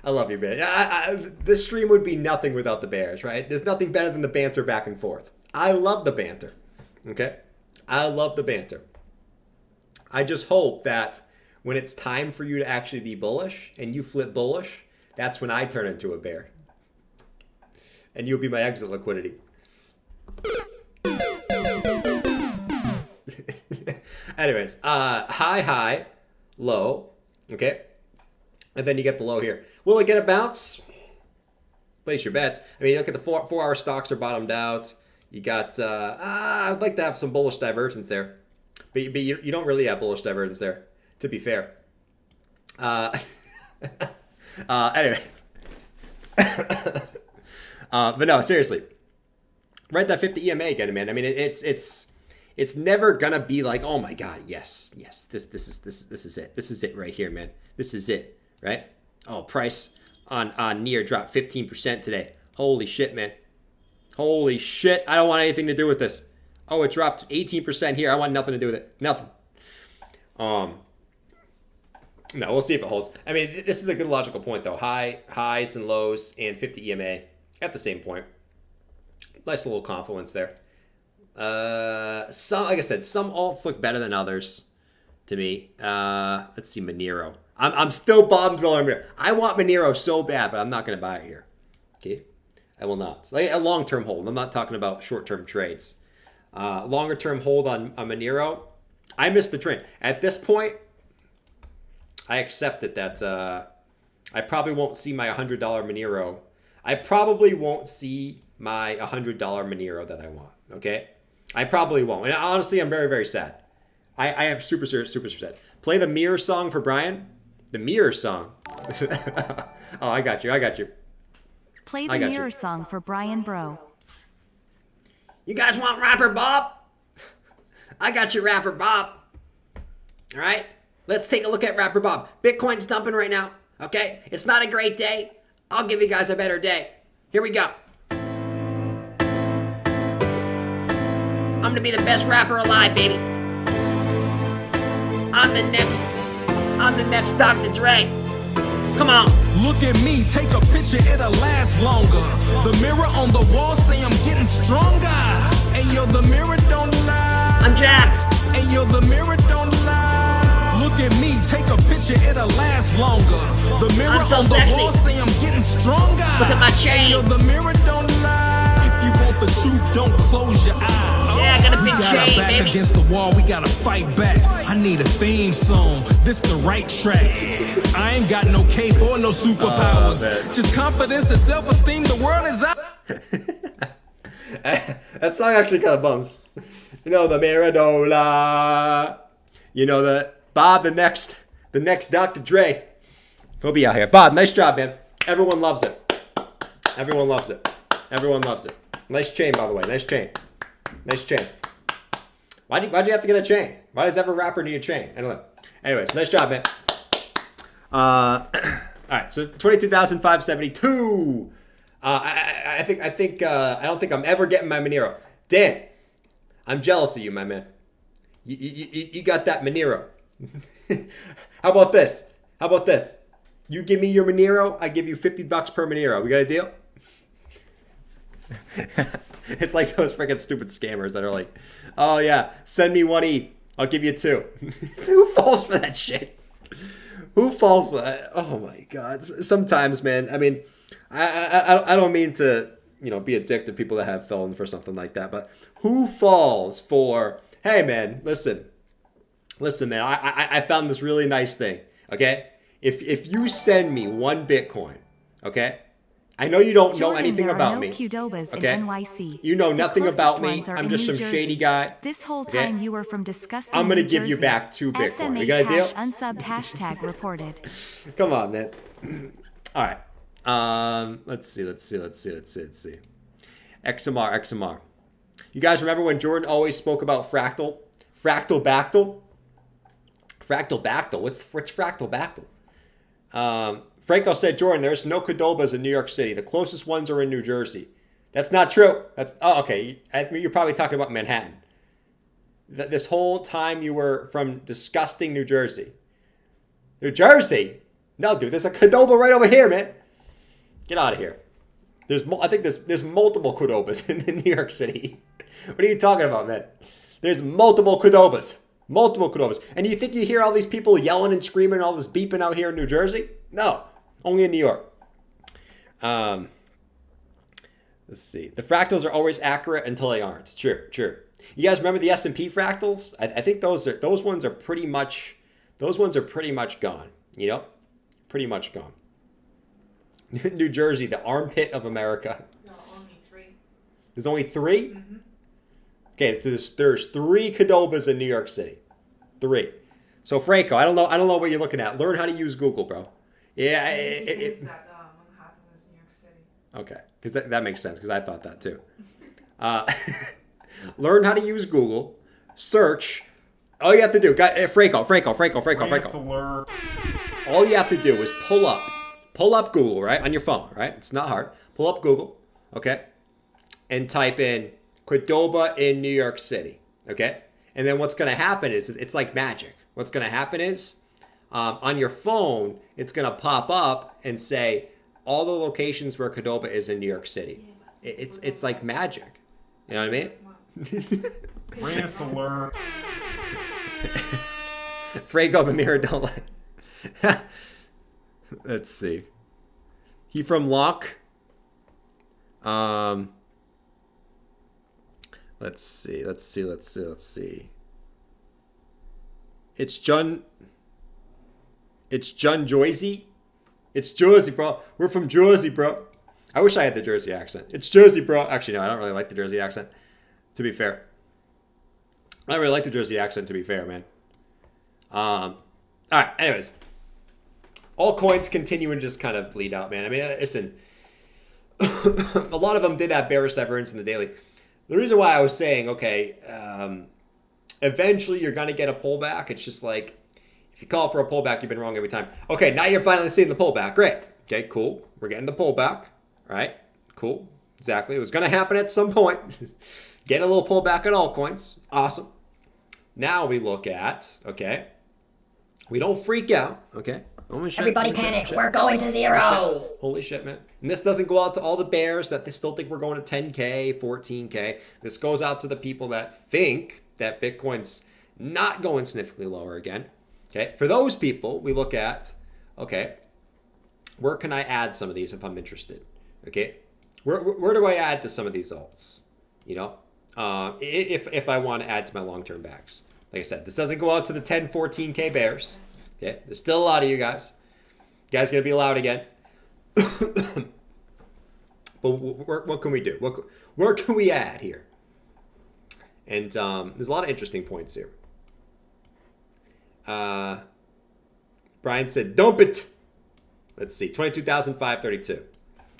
I love you, man. This stream would be nothing without the bears, right? There's nothing better than the banter back and forth. I love the banter. Okay? I love the banter. I just hope that when it's time for you to actually be bullish and you flip bullish, that's when I turn into a bear. And you'll be my exit liquidity. Anyways, high, low, okay? And then you get the low here. Will it get a bounce? Place your bets. I mean, you look at the 4-hour stocks are bottomed out. You got, I'd like to have some bullish divergence there. But you don't really have bullish divergence there, to be fair. Anyways. But no, seriously. Write that 50 EMA again, man. I mean, it's never gonna be like, oh my God, yes, this is it. This is it right here, man. This is it, right? Oh, price on Near dropped 15% today. Holy shit, man. Holy shit. I don't want anything to do with this. Oh, it dropped 18% here. I want nothing to do with it. Nothing. No, we'll see if it holds. I mean, this is a good logical point, though. Highs and lows and 50 EMA at the same point. Nice little confluence there. Like I said, some alts look better than others to me. Let's see, Monero. I'm still bottom dweller on Monero. I want Monero so bad, but I'm not going to buy it here. Okay? I will not. It's like a long-term hold. I'm not talking about short-term trades. Longer-term hold on Monero. I missed the train. At this point, I accept it that I probably won't see my $100 Monero. I probably won't see my $100 Monero that I want, okay? I probably won't. And honestly, I'm very, very sad. I am super sad. Play the Mirror song for Brian. The Mirror song. Oh, I got you. Play the Mirror song for Brian, bro. You guys want Rapper Bob? I got you, Rapper Bob. All right? Let's take a look at Rapper Bob. Bitcoin's dumping right now, okay? It's not a great day. I'll give you guys a better day. Here we go. I'm gonna be the best rapper alive, baby. I'm the next Dr. Dre. Come on. Look at me, take a picture, it'll last longer. The mirror on the wall say I'm getting stronger. Hey yo, the mirror don't lie. I'm jacked. Hey yo, the mirror don't lie. Look at me, take a picture, it'll last longer. The mirror I'm so on sexy. the wall say I'm getting stronger. Look at my chain. Hey yo, the mirror don't lie. If you want the truth, don't close your eyes. Yeah, I got a big We got chain, our back baby. against the wall, we gotta fight back. I need a theme song, this the right track. I ain't got no cape or no superpowers. Just confidence and self-esteem, the world is out. That song actually kind of bums. You know, the Miradola. You know, the Bob, the next Dr. Dre. He'll be out here. Bob, nice job, man. Everyone loves it. Everyone loves it. Nice chain, by the way. Nice chain. Why'd you have to get a chain? Why does every rapper need a chain? I don't know. Anyways, nice job, man. All right, so 22,572. I don't think I'm ever getting my Monero. Dan, I'm jealous of you, my man. You got that Monero. How about this? You give me your Monero, I give you $50 per Monero. We got a deal? It's like those freaking stupid scammers that are like, oh yeah, send me 1 ETH, I'll give you 2. Who falls for that shit? Who falls for that? Oh my God. Sometimes, man, I mean, I don't mean to, be a dick to people that have fallen for something like that, but who falls for, hey man, listen, man, I found this really nice thing, okay? If you send me 1 Bitcoin, okay? I know you don't know anything about me. Okay? You know nothing about me. I'm just some shady guy. This whole time you were from disgusting I'm gonna New give you Jersey. back 2 Bitcoin. We SMH got a deal? Unsubbed hashtag reported. Come on, man. All right. Let's see. XMR. You guys remember when Jordan always spoke about fractal? Fractal bactal? What's fractal bactal? Franco said, Jordan, there's no Qdobas in New York City. The closest ones are in New Jersey. That's not true. Okay. You're probably talking about Manhattan. This whole time you were from disgusting New Jersey. New Jersey? No, dude, there's a Qdoba right over here, man. Get out of here. I think there's multiple Qdobas in New York City. What are you talking about, man? There's multiple Qdobas. And you think you hear all these people yelling and screaming and all this beeping out here in New Jersey? No, only in New York. Let's see. The fractals are always accurate until they aren't. True. You guys remember the S&P fractals? I think those ones are pretty much gone. Pretty much gone. New Jersey, the armpit of America. No, only 3. There's only 3? Mm-hmm. Okay, so there's 3 Qdobas in New York City. 3. So Franco, I don't know what you're looking at. Learn how to use Google, bro. Yeah. Manhattan is New York City. Okay, because that makes sense, because I thought that too. Learn how to use Google. Search. All you have to do, Franco. All you have to do is pull up Google, right, on your phone, right? It's not hard. Pull up Google, okay, and type in Qdoba in New York City, okay? And then what's going to happen is, it's like magic. What's going to happen is, on your phone, it's going to pop up and say all the locations where Qdoba is in New York City. It's like magic. You know what I mean? Rant alert. Franco the mirror don't like. Let's see. He from Locke. Let's see. It's John Joyzy. It's Jersey, bro. We're from Jersey, bro. I wish I had the Jersey accent. It's Jersey, bro. Actually, no, I don't really like the Jersey accent, to be fair. I really like the Jersey accent, to be fair, man. All right, anyways. Altcoins continue and just kind of bleed out, man. I mean, listen, a lot of them did have bearish divergence in the daily. The reason why I was saying, okay, eventually you're going to get a pullback. It's just like, if you call for a pullback, you've been wrong every time. Okay, now you're finally seeing the pullback. Great. Okay, cool. We're getting the pullback. All right, cool. Exactly. It was going to happen at some point. Get a little pullback on altcoins. Awesome. Now we look at, okay, we don't freak out, okay? Everybody panic. We're going to zero. Holy shit, man. And this doesn't go out to all the bears that they still think we're going to 10K, 14K. This goes out to the people that think that Bitcoin's not going significantly lower again. Okay. For those people, we look at, okay, where can I add some of these if I'm interested? Okay. Where do I add to some of these alts? You know, if I want to add to my long-term backs. Like I said, this doesn't go out to the 10, 14K bears. Okay, there's still a lot of you guys. You guys gonna be loud again. But what can we do? Where can we add here? And there's a lot of interesting points here. Brian said, dump it. Let's see, 22,532.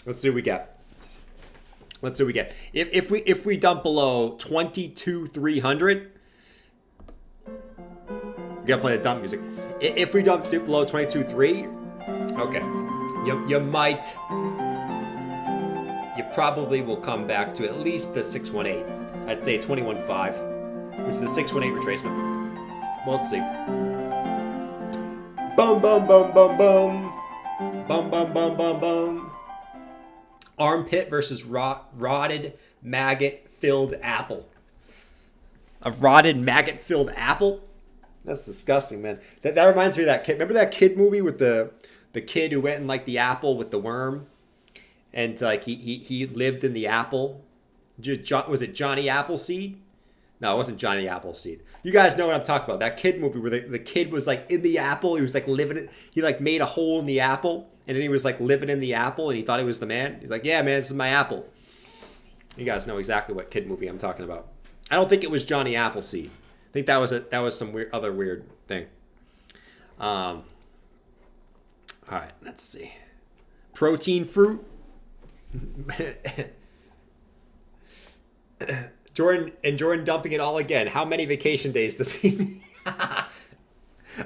Let's see what we get. Let's see what we get. If we dump below 22,300, you gotta play the dump music. If we dump below 22.3, okay, you probably will come back to at least the 618. I'd say 21.5, which is the 618 retracement. Well, let's see. Boom, boom, boom, boom, boom. Boom, boom, boom, boom, boom. Armpit versus rotted maggot-filled apple. A rotted maggot-filled apple? That's disgusting, man. That reminds me of that kid. Remember that kid movie with the kid who went in like the apple with the worm, and like he lived in the apple. Was it Johnny Appleseed? No, it wasn't Johnny Appleseed. You guys know what I'm talking about. That kid movie where the kid was like in the apple. He was like living it. He like made a hole in the apple, and then he was like living in the apple, and he thought he was the man. He's like, yeah, man, this is my apple. You guys know exactly what kid movie I'm talking about. I don't think it was Johnny Appleseed. I think that was some other weird thing. All right, let's see. Protein fruit. Jordan dumping it all again. How many vacation days does he need?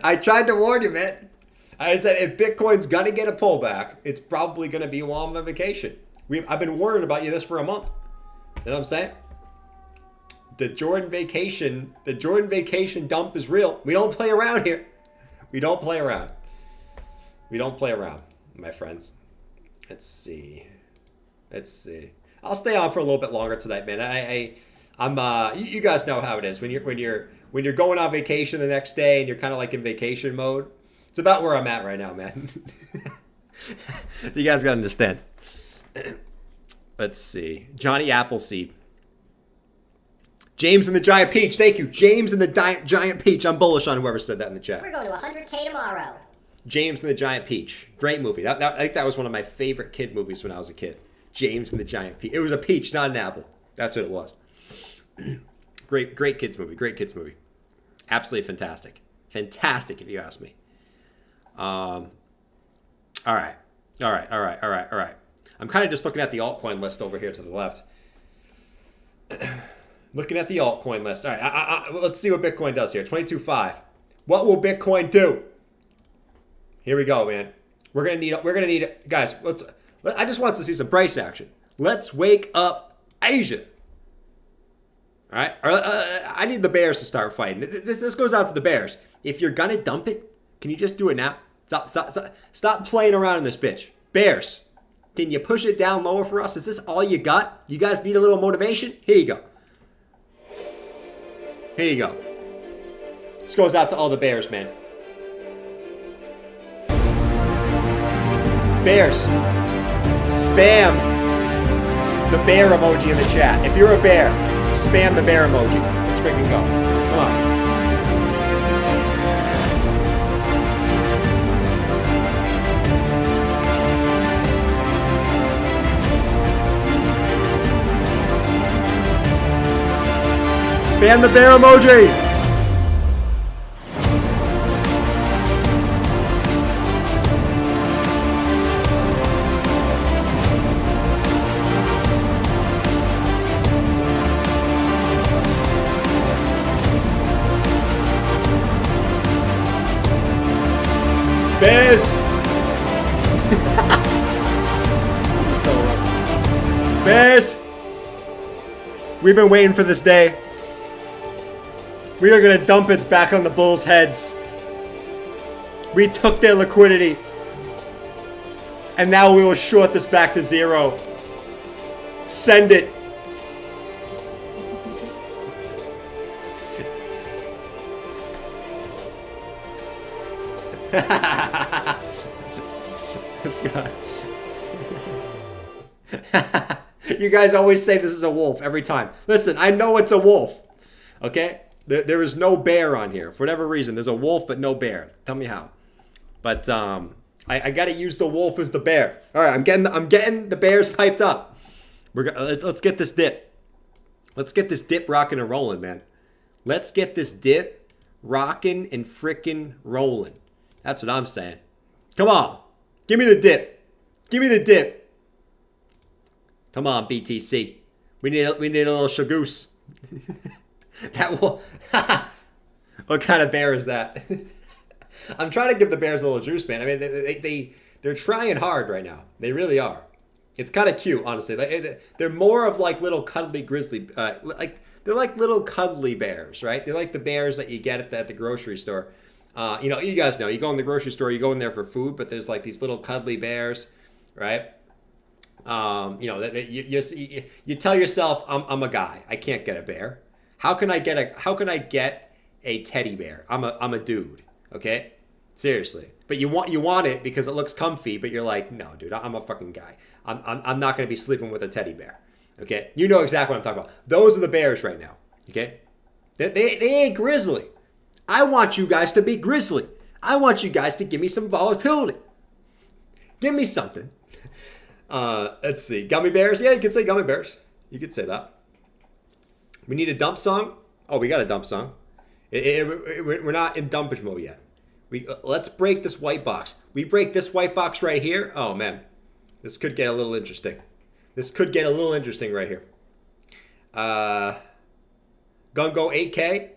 I tried to warn you, man. I said if Bitcoin's gonna get a pullback, it's probably gonna be while I'm on vacation. I've been warning about you this for a month. You know what I'm saying? The Jordan vacation dump is real. We don't play around here. We don't play around. We don't play around, my friends. Let's see. I'll stay on for a little bit longer tonight, man. I'm you guys know how it is when you're going on vacation the next day and you're kind of like in vacation mode. It's about where I'm at right now, man. So you guys gotta understand. Let's see. Johnny Appleseed. James and the Giant Peach. Thank you. James and the Giant Peach. I'm bullish on whoever said that in the chat. We're going to 100K tomorrow. James and the Giant Peach. Great movie. I think that was one of my favorite kid movies when I was a kid. James and the Giant Peach. It was a peach, not an apple. That's what it was. Great kids movie. Great kids movie. Absolutely fantastic. Fantastic, if you ask me. All right. I'm kind of just looking at the altcoin list over here to the left. Looking at the altcoin list. All right, let's see what Bitcoin does here. 22.5. What will Bitcoin do? Here we go, man. We're gonna need guys. I just want to see some price action. Let's wake up Asia. All right, I need the bears to start fighting. This goes out to the bears. If you're gonna dump it, can you just do it now? Stop playing around in this bitch. Bears, can you push it down lower for us? Is this all you got? You guys need a little motivation? Here you go. Here you go. This goes out to all the bears, man. Bears, spam the bear emoji in the chat. If you're a bear, spam the bear emoji. Let's freaking go. Come on. Ban the bear emoji. Bears. Bears. We've been waiting for this day. We are going to dump it back on the Bulls' heads. We took their liquidity. And now we will short this back to zero. Send it. Let's go. You guys always say this is a wolf every time. Listen, I know it's a wolf. Okay? There is no bear on here. For whatever reason, there's a wolf but no bear. Tell me how. But I got to use the wolf as the bear. All right, I'm getting the bears piped up. Let's get this dip. Let's get this dip rocking and rolling, man. Let's get this dip rocking and frickin' rolling. That's what I'm saying. Come on. Give me the dip. Give me the dip. Come on, BTC. We need a little shagoose. That will. What kind of bear is that? I'm trying to give the bears a little juice, man. I mean, they're trying hard right now. They really are. It's kind of cute, honestly. They're more of like little cuddly grizzly, they're like little cuddly bears, right? They're like the bears that you get at the grocery store. You guys know, you go in the grocery store, you go in there for food, but there's like these little cuddly bears, right? You tell yourself, I'm a guy. I can't get a bear. How can I get a teddy bear? I'm a dude. Okay, seriously. But you want it because it looks comfy. But you're like, no, dude, I'm a fucking guy. I'm not gonna be sleeping with a teddy bear. Okay, you know exactly what I'm talking about. Those are the bears right now. Okay, they ain't grizzly. I want you guys to be grizzly. I want you guys to give me some volatility. Give me something. Let's see. Gummy bears? Yeah, you could say gummy bears. You could say that. We need a dump song. Oh, we got a dump song. We're not in dumpage mode yet. Let's break this white box. We break this white box right here. Oh, man. This could get a little interesting. This could get a little interesting right here. Gonna go 8K.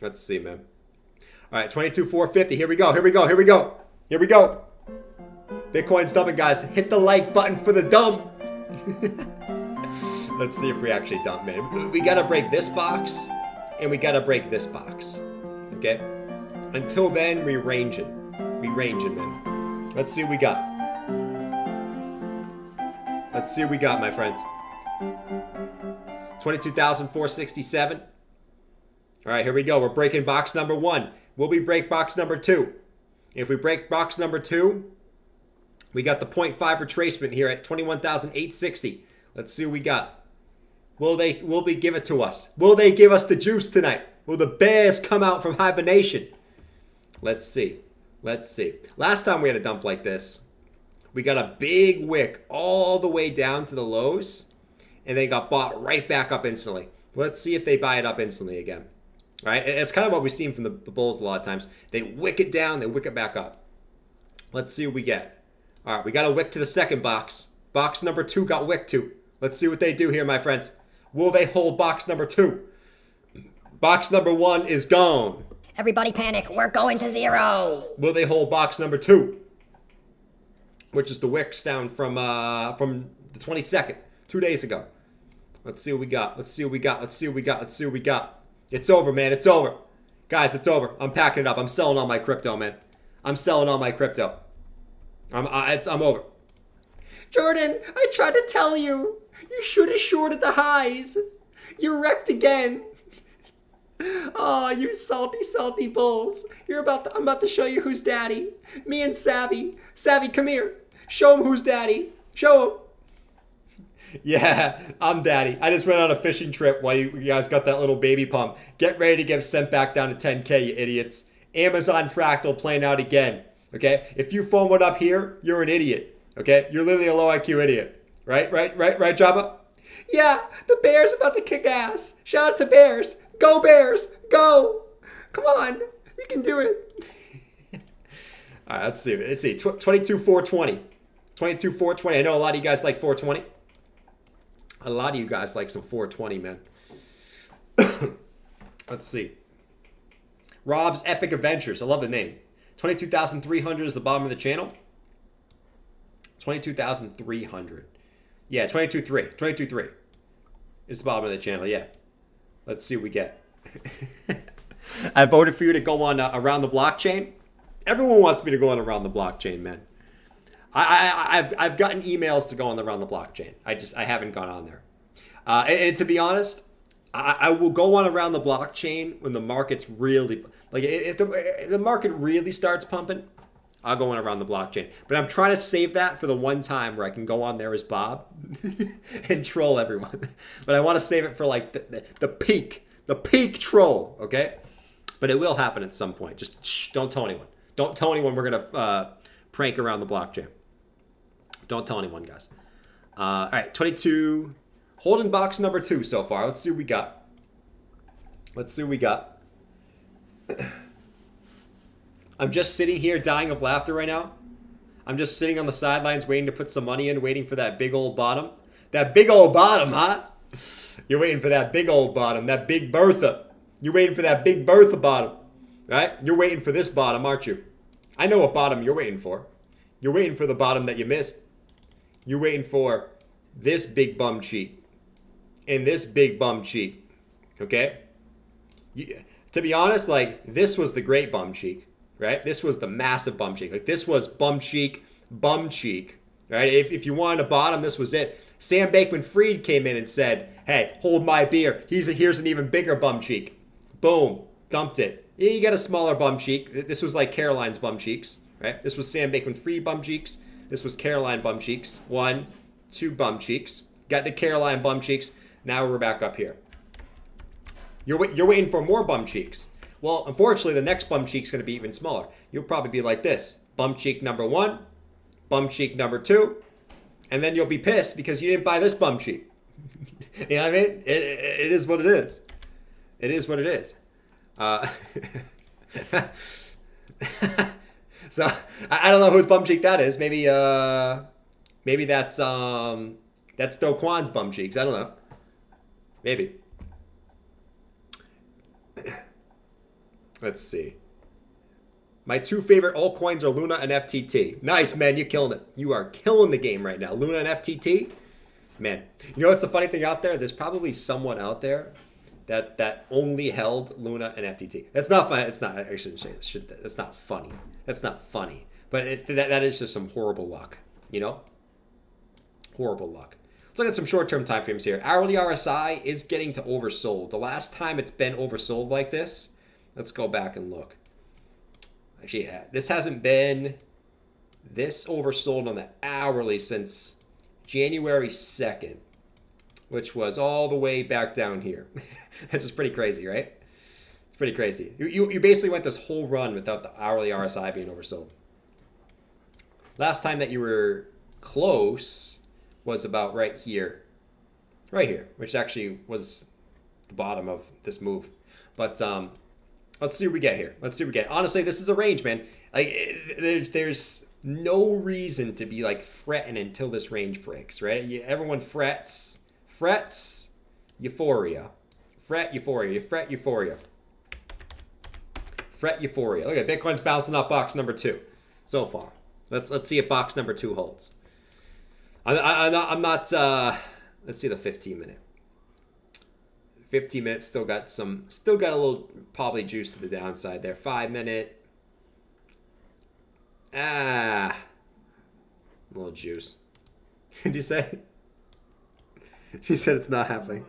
Let's see, man. All right, 22,450. Here we go. Here we go. Here we go. Here we go. Bitcoin's dumping, guys. Hit the like button for the dump. Let's see if we actually dump, man. We got to break this box, and we got to break this box. Okay? Until then, we range it. We range it, man. Let's see what we got. Let's see what we got, my friends. 22,467. All right, here we go. We're breaking box number 1. Will we break box number 2? If we break box number 2, we got the 0.5 retracement here at 21,860. Let's see what we got. Will they give it to us? Will they give us the juice tonight? Will the bears come out from hibernation? Let's see. Let's see. Last time we had a dump like this, we got a big wick all the way down to the lows, and they got bought right back up instantly. Let's see if they buy it up instantly again. All right? It's kind of what we've seen from the bulls a lot of times. They wick it down, they wick it back up. Let's see what we get. All right, we got a wick to the second box. Box number 2 got wicked to. Let's see what they do here, my friends. Will they hold box number 2? Box number 1 is gone. Everybody panic, we're going to zero. Will they hold box number 2? Which is the wicks down from the 22nd, 2 days ago. Let's see what we got. Let's see what we got. Let's see what we got. Let's see what we got. It's over, man. It's over. Guys, it's over. I'm packing it up. I'm selling all my crypto, man. I'm selling all my crypto. I'm over. Jordan, I tried to tell you. You should have shorted the highs. You wrecked again. Oh, you salty, salty bulls. I'm about to show you who's daddy. Me and Savvy. Savvy, come here. Show him who's daddy. Show him. Yeah, I'm daddy. I just went on a fishing trip while you guys got that little baby pump. Get ready to get sent back down to 10K, you idiots. Amazon Fractal playing out again. Okay? If you phone one up here, you're an idiot. Okay? You're literally a low IQ idiot. Right, Jabba? Yeah, the Bears about to kick ass. Shout out to Bears. Go Bears! Go! Come on! You can do it! All right, let's see. 22,420. 22,420. I know a lot of you guys like 420. A lot of you guys like some 420, man. Let's see. Rob's Epic Adventures. I love the name. 22,300 is the bottom of the channel. 22,300. Yeah, 22.3. 22.3 is the bottom of the channel. Yeah. Let's see what we get. I voted for you to go on Around the Blockchain. Everyone wants me to go on Around the Blockchain, man. I've gotten emails to go on Around the Blockchain. I haven't gone on there. And to be honest, I will go on Around the Blockchain when the market's really like if the market really starts pumping. I'll go on Around the Blockchain. But I'm trying to save that for the one time where I can go on there as Bob and troll everyone. But I want to save it for like the peak troll, okay? But it will happen at some point. Just don't tell anyone. Don't tell anyone we're going to prank Around the Blockchain. Don't tell anyone, guys. All right, 22. Holding box number 2 so far. Let's see what we got. I'm just sitting here dying of laughter right now. I'm just sitting on the sidelines waiting to put some money in, waiting for that big old bottom. That big old bottom, huh? You're waiting for that big old bottom, that big Bertha. You're waiting for that big Bertha bottom, right? You're waiting for this bottom, aren't you? I know what bottom you're waiting for. You're waiting for the bottom that you missed. You're waiting for this big bum cheek and this big bum cheek, okay? To be honest, like, this was the great bum cheek, right? This was the massive bum cheek. Like, this was bum cheek, right? If you wanted a bottom, this was it. Sam Bankman-Fried came in and said, hey, hold my beer. Here's an even bigger bum cheek. Boom, dumped it. Yeah, you got a smaller bum cheek. This was like Caroline's bum cheeks, right? This was Sam Bankman-Fried bum cheeks. This was Caroline bum cheeks. 1, 2 bum cheeks. Got the Caroline bum cheeks. Now we're back up here. You're waiting for more bum cheeks. Well, unfortunately, the next bum cheek's going to be even smaller. You'll probably be like this. Bum cheek number 1, bum cheek number 2, and then you'll be pissed because you didn't buy this bum cheek. You know what I mean? It is what it is. It is what it is. So I don't know whose bum cheek that is. Maybe that's Do Kwan's bum cheeks. I don't know. Maybe. Let's see. My 2 favorite altcoins are Luna and FTT. Nice, man. You're killing it. You are killing the game right now. Luna and FTT. Man, you know what's the funny thing out there? There's probably someone out there that only held Luna and FTT. That's not funny. It's not. I shouldn't say it. That's not funny. That's not funny. But that is just some horrible luck. You know? Horrible luck. Let's look at some short-term time frames here. Hourly RSI is getting to oversold. The last time it's been oversold like this, let's go back and look. Actually, this hasn't been this oversold on the hourly since January 2nd, which was all the way back down here. That's just pretty crazy, right? It's pretty crazy. You basically went this whole run without the hourly RSI being oversold. Last time that you were close was about right here, which actually was the bottom of this move. But let's see what we get here. Honestly, this is a range, man. Like, there's no reason to be like fretting until this range breaks, right? Everyone frets, euphoria, fret euphoria, fret euphoria. Look at Bitcoin's bouncing off box number 2 so far. Let's see if box number 2 holds. I'm not. Let's see the 15 minute. 15 minutes still got a little probably juice to the downside there. 5 minute. A little juice. Did you say? She said it's not happening.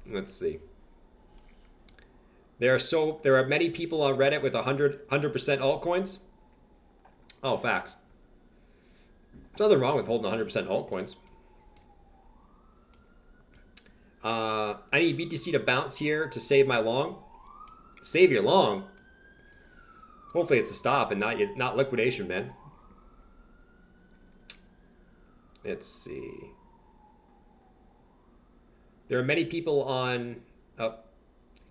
Let's see. There are many people on Reddit with 100% altcoins. Oh, facts. There's nothing wrong with holding 100% altcoins. I need BTC to bounce here to save my long. Save your long? Hopefully it's a stop and not liquidation, man. Let's see. There are many people on. Oh,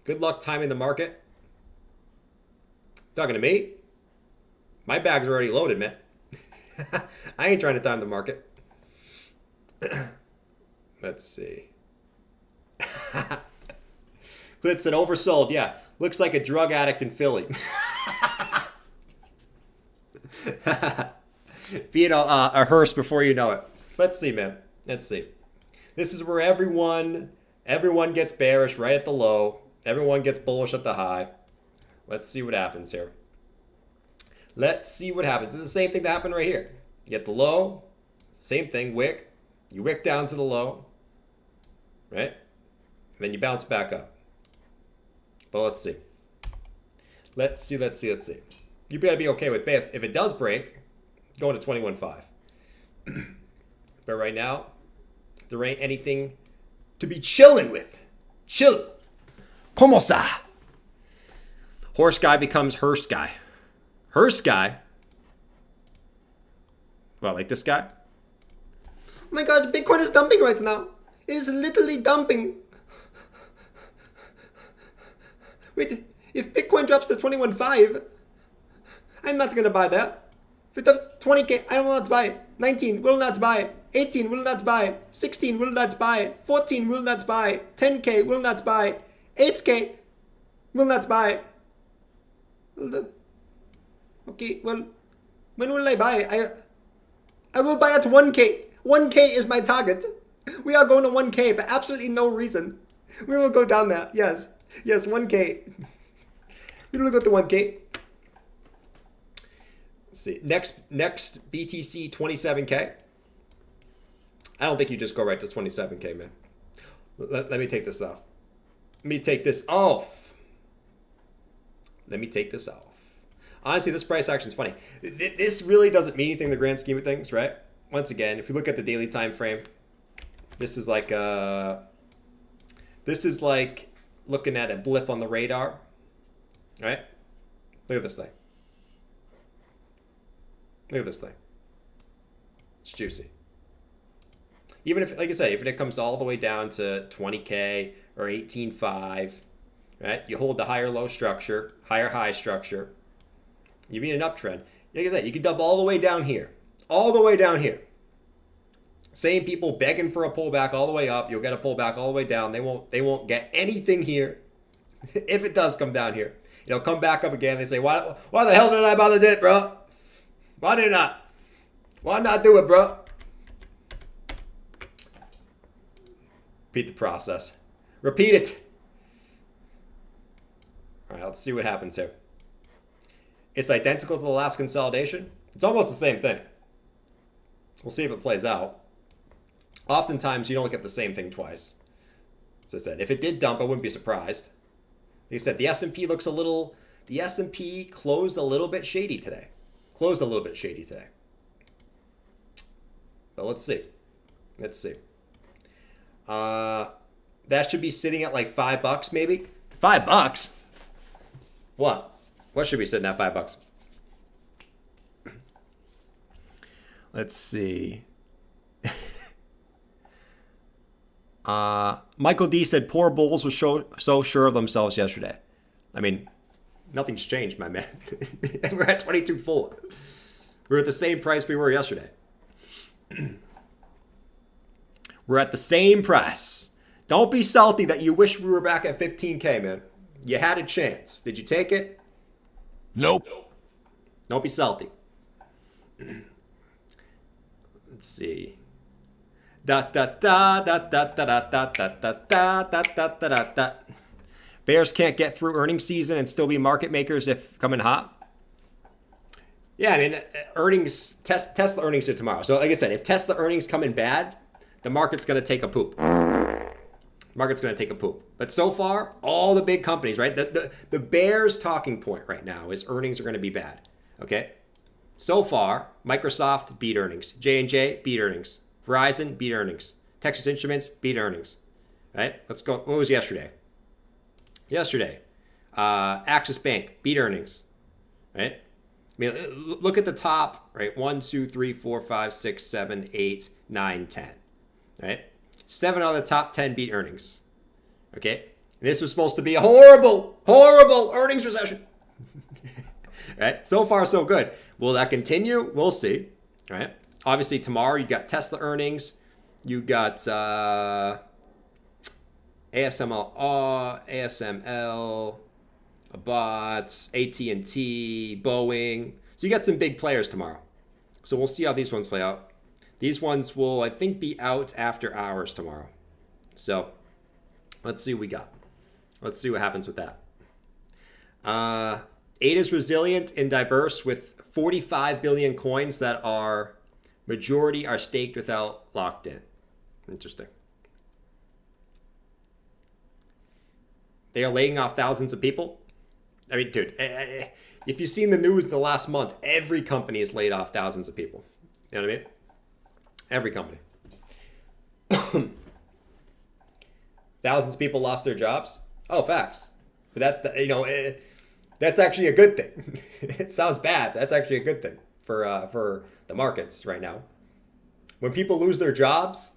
good luck timing the market. Talking to me? My bags are already loaded, man. I ain't trying to time the market. Let's see. Clint said oversold. Yeah, looks like a drug addict in Philly. Being a hearse before you know it. Let's see, man. Let's see. This is where everyone gets bearish right at the low. Everyone gets bullish at the high. Let's see what happens here. Let's see what happens. It's the same thing that happened right here. You get the low, same thing, wick. You wick down to the low, right? And then you bounce back up. But let's see. Let's see. You better be okay with if it does break, going to 21.5. But right now, there ain't anything to be chilling with. Chill. Como ça? Horse guy becomes hearse guy. Hearse guy? Well, like this guy? Oh my god, Bitcoin is dumping right now. It is literally dumping. Wait, if Bitcoin drops to 21.5, I'm not gonna buy that. If it drops 20k, I will not buy. 19, will not buy. 18, will not buy. 16, will not buy. 14, will not buy. 10k, will not buy. 8k, will not buy. Okay, well, when will I buy? I will buy at 1k. 1k is my target. We are going to 1k for absolutely no reason. We will go down there. Yes, 1k. We will go to 1k. Let's see. Next BTC 27k. I don't think you just go right to 27k, man. Let me take this off. Let me take this off. Honestly, this price action is funny. This really doesn't mean anything in the grand scheme of things, right? Once again, if you look at the daily time frame, this is like looking at a blip on the radar, right? Look at this thing. It's juicy. Even if, like I said, if it comes all the way down to 20k or 18.5, right? You hold the higher low structure, higher high structure. You mean an uptrend. Like I said, you can dump all the way down here. All the way down here. Same people begging for a pullback all the way up. You'll get a pullback all the way down. They won't get anything here. If it does come down here. It'll come back up again. They say, why the hell did I bother it, bro? Why not do it, bro? Repeat the process. Repeat it. All right, let's see what happens here. It's identical to the last consolidation. It's almost the same thing. We'll see if it plays out. Oftentimes, you don't get the same thing twice. As I said, if it did dump, I wouldn't be surprised. Like I said, the S&P looks a little... The S&P closed a little bit shady today. But let's see. That should be sitting at like $5 maybe. $5? What? What should be sitting at $5? Let's see. Michael D said poor bulls were so sure of themselves yesterday. I mean, nothing's changed, my man. We're at 22.4. We're at the same price we were yesterday. We're at the same price. Don't be salty that you wish we were back at 15K, man. You had a chance. Did you take it? Nope. Don't be salty. Let's see. Bears can't get through earnings season and still be market makers if coming hot. Yeah, I mean, Tesla earnings are tomorrow. So like I said, if Tesla earnings come in bad, the market's going to take a poop. But so far, all the big companies, right? The bears talking point right now is earnings are going to be bad. Okay? So far, Microsoft beat earnings. J&J beat earnings. Verizon beat earnings. Texas Instruments beat earnings. Right? Let's go. What was yesterday? Axis Bank beat earnings. Right? I mean, look at the top, right? 1, 2, 3, 4, 5, 6, 7, 8, 9, 10. Right? 7 out of the top 10 beat earnings. Okay? This was supposed to be a horrible, horrible earnings recession. Right? So far, so good. Will that continue? We'll see. All right? Obviously, tomorrow you got Tesla earnings. You got ASML, Bots, AT&T, Boeing. So you got some big players tomorrow. So we'll see how these ones play out. These ones will, I think, be out after hours tomorrow. So let's see what we got. Let's see what happens with that. ADA's resilient and diverse with 45 billion coins that are majority are staked without locked in. Interesting. They are laying off thousands of people. I mean, dude, if you've seen the news the last month, every company has laid off thousands of people. You know what I mean? Every company. Thousands of people lost their jobs. Oh, facts. But that, you know, that's actually a good thing. It sounds bad. That's actually a good thing for the markets right now. When people lose their jobs,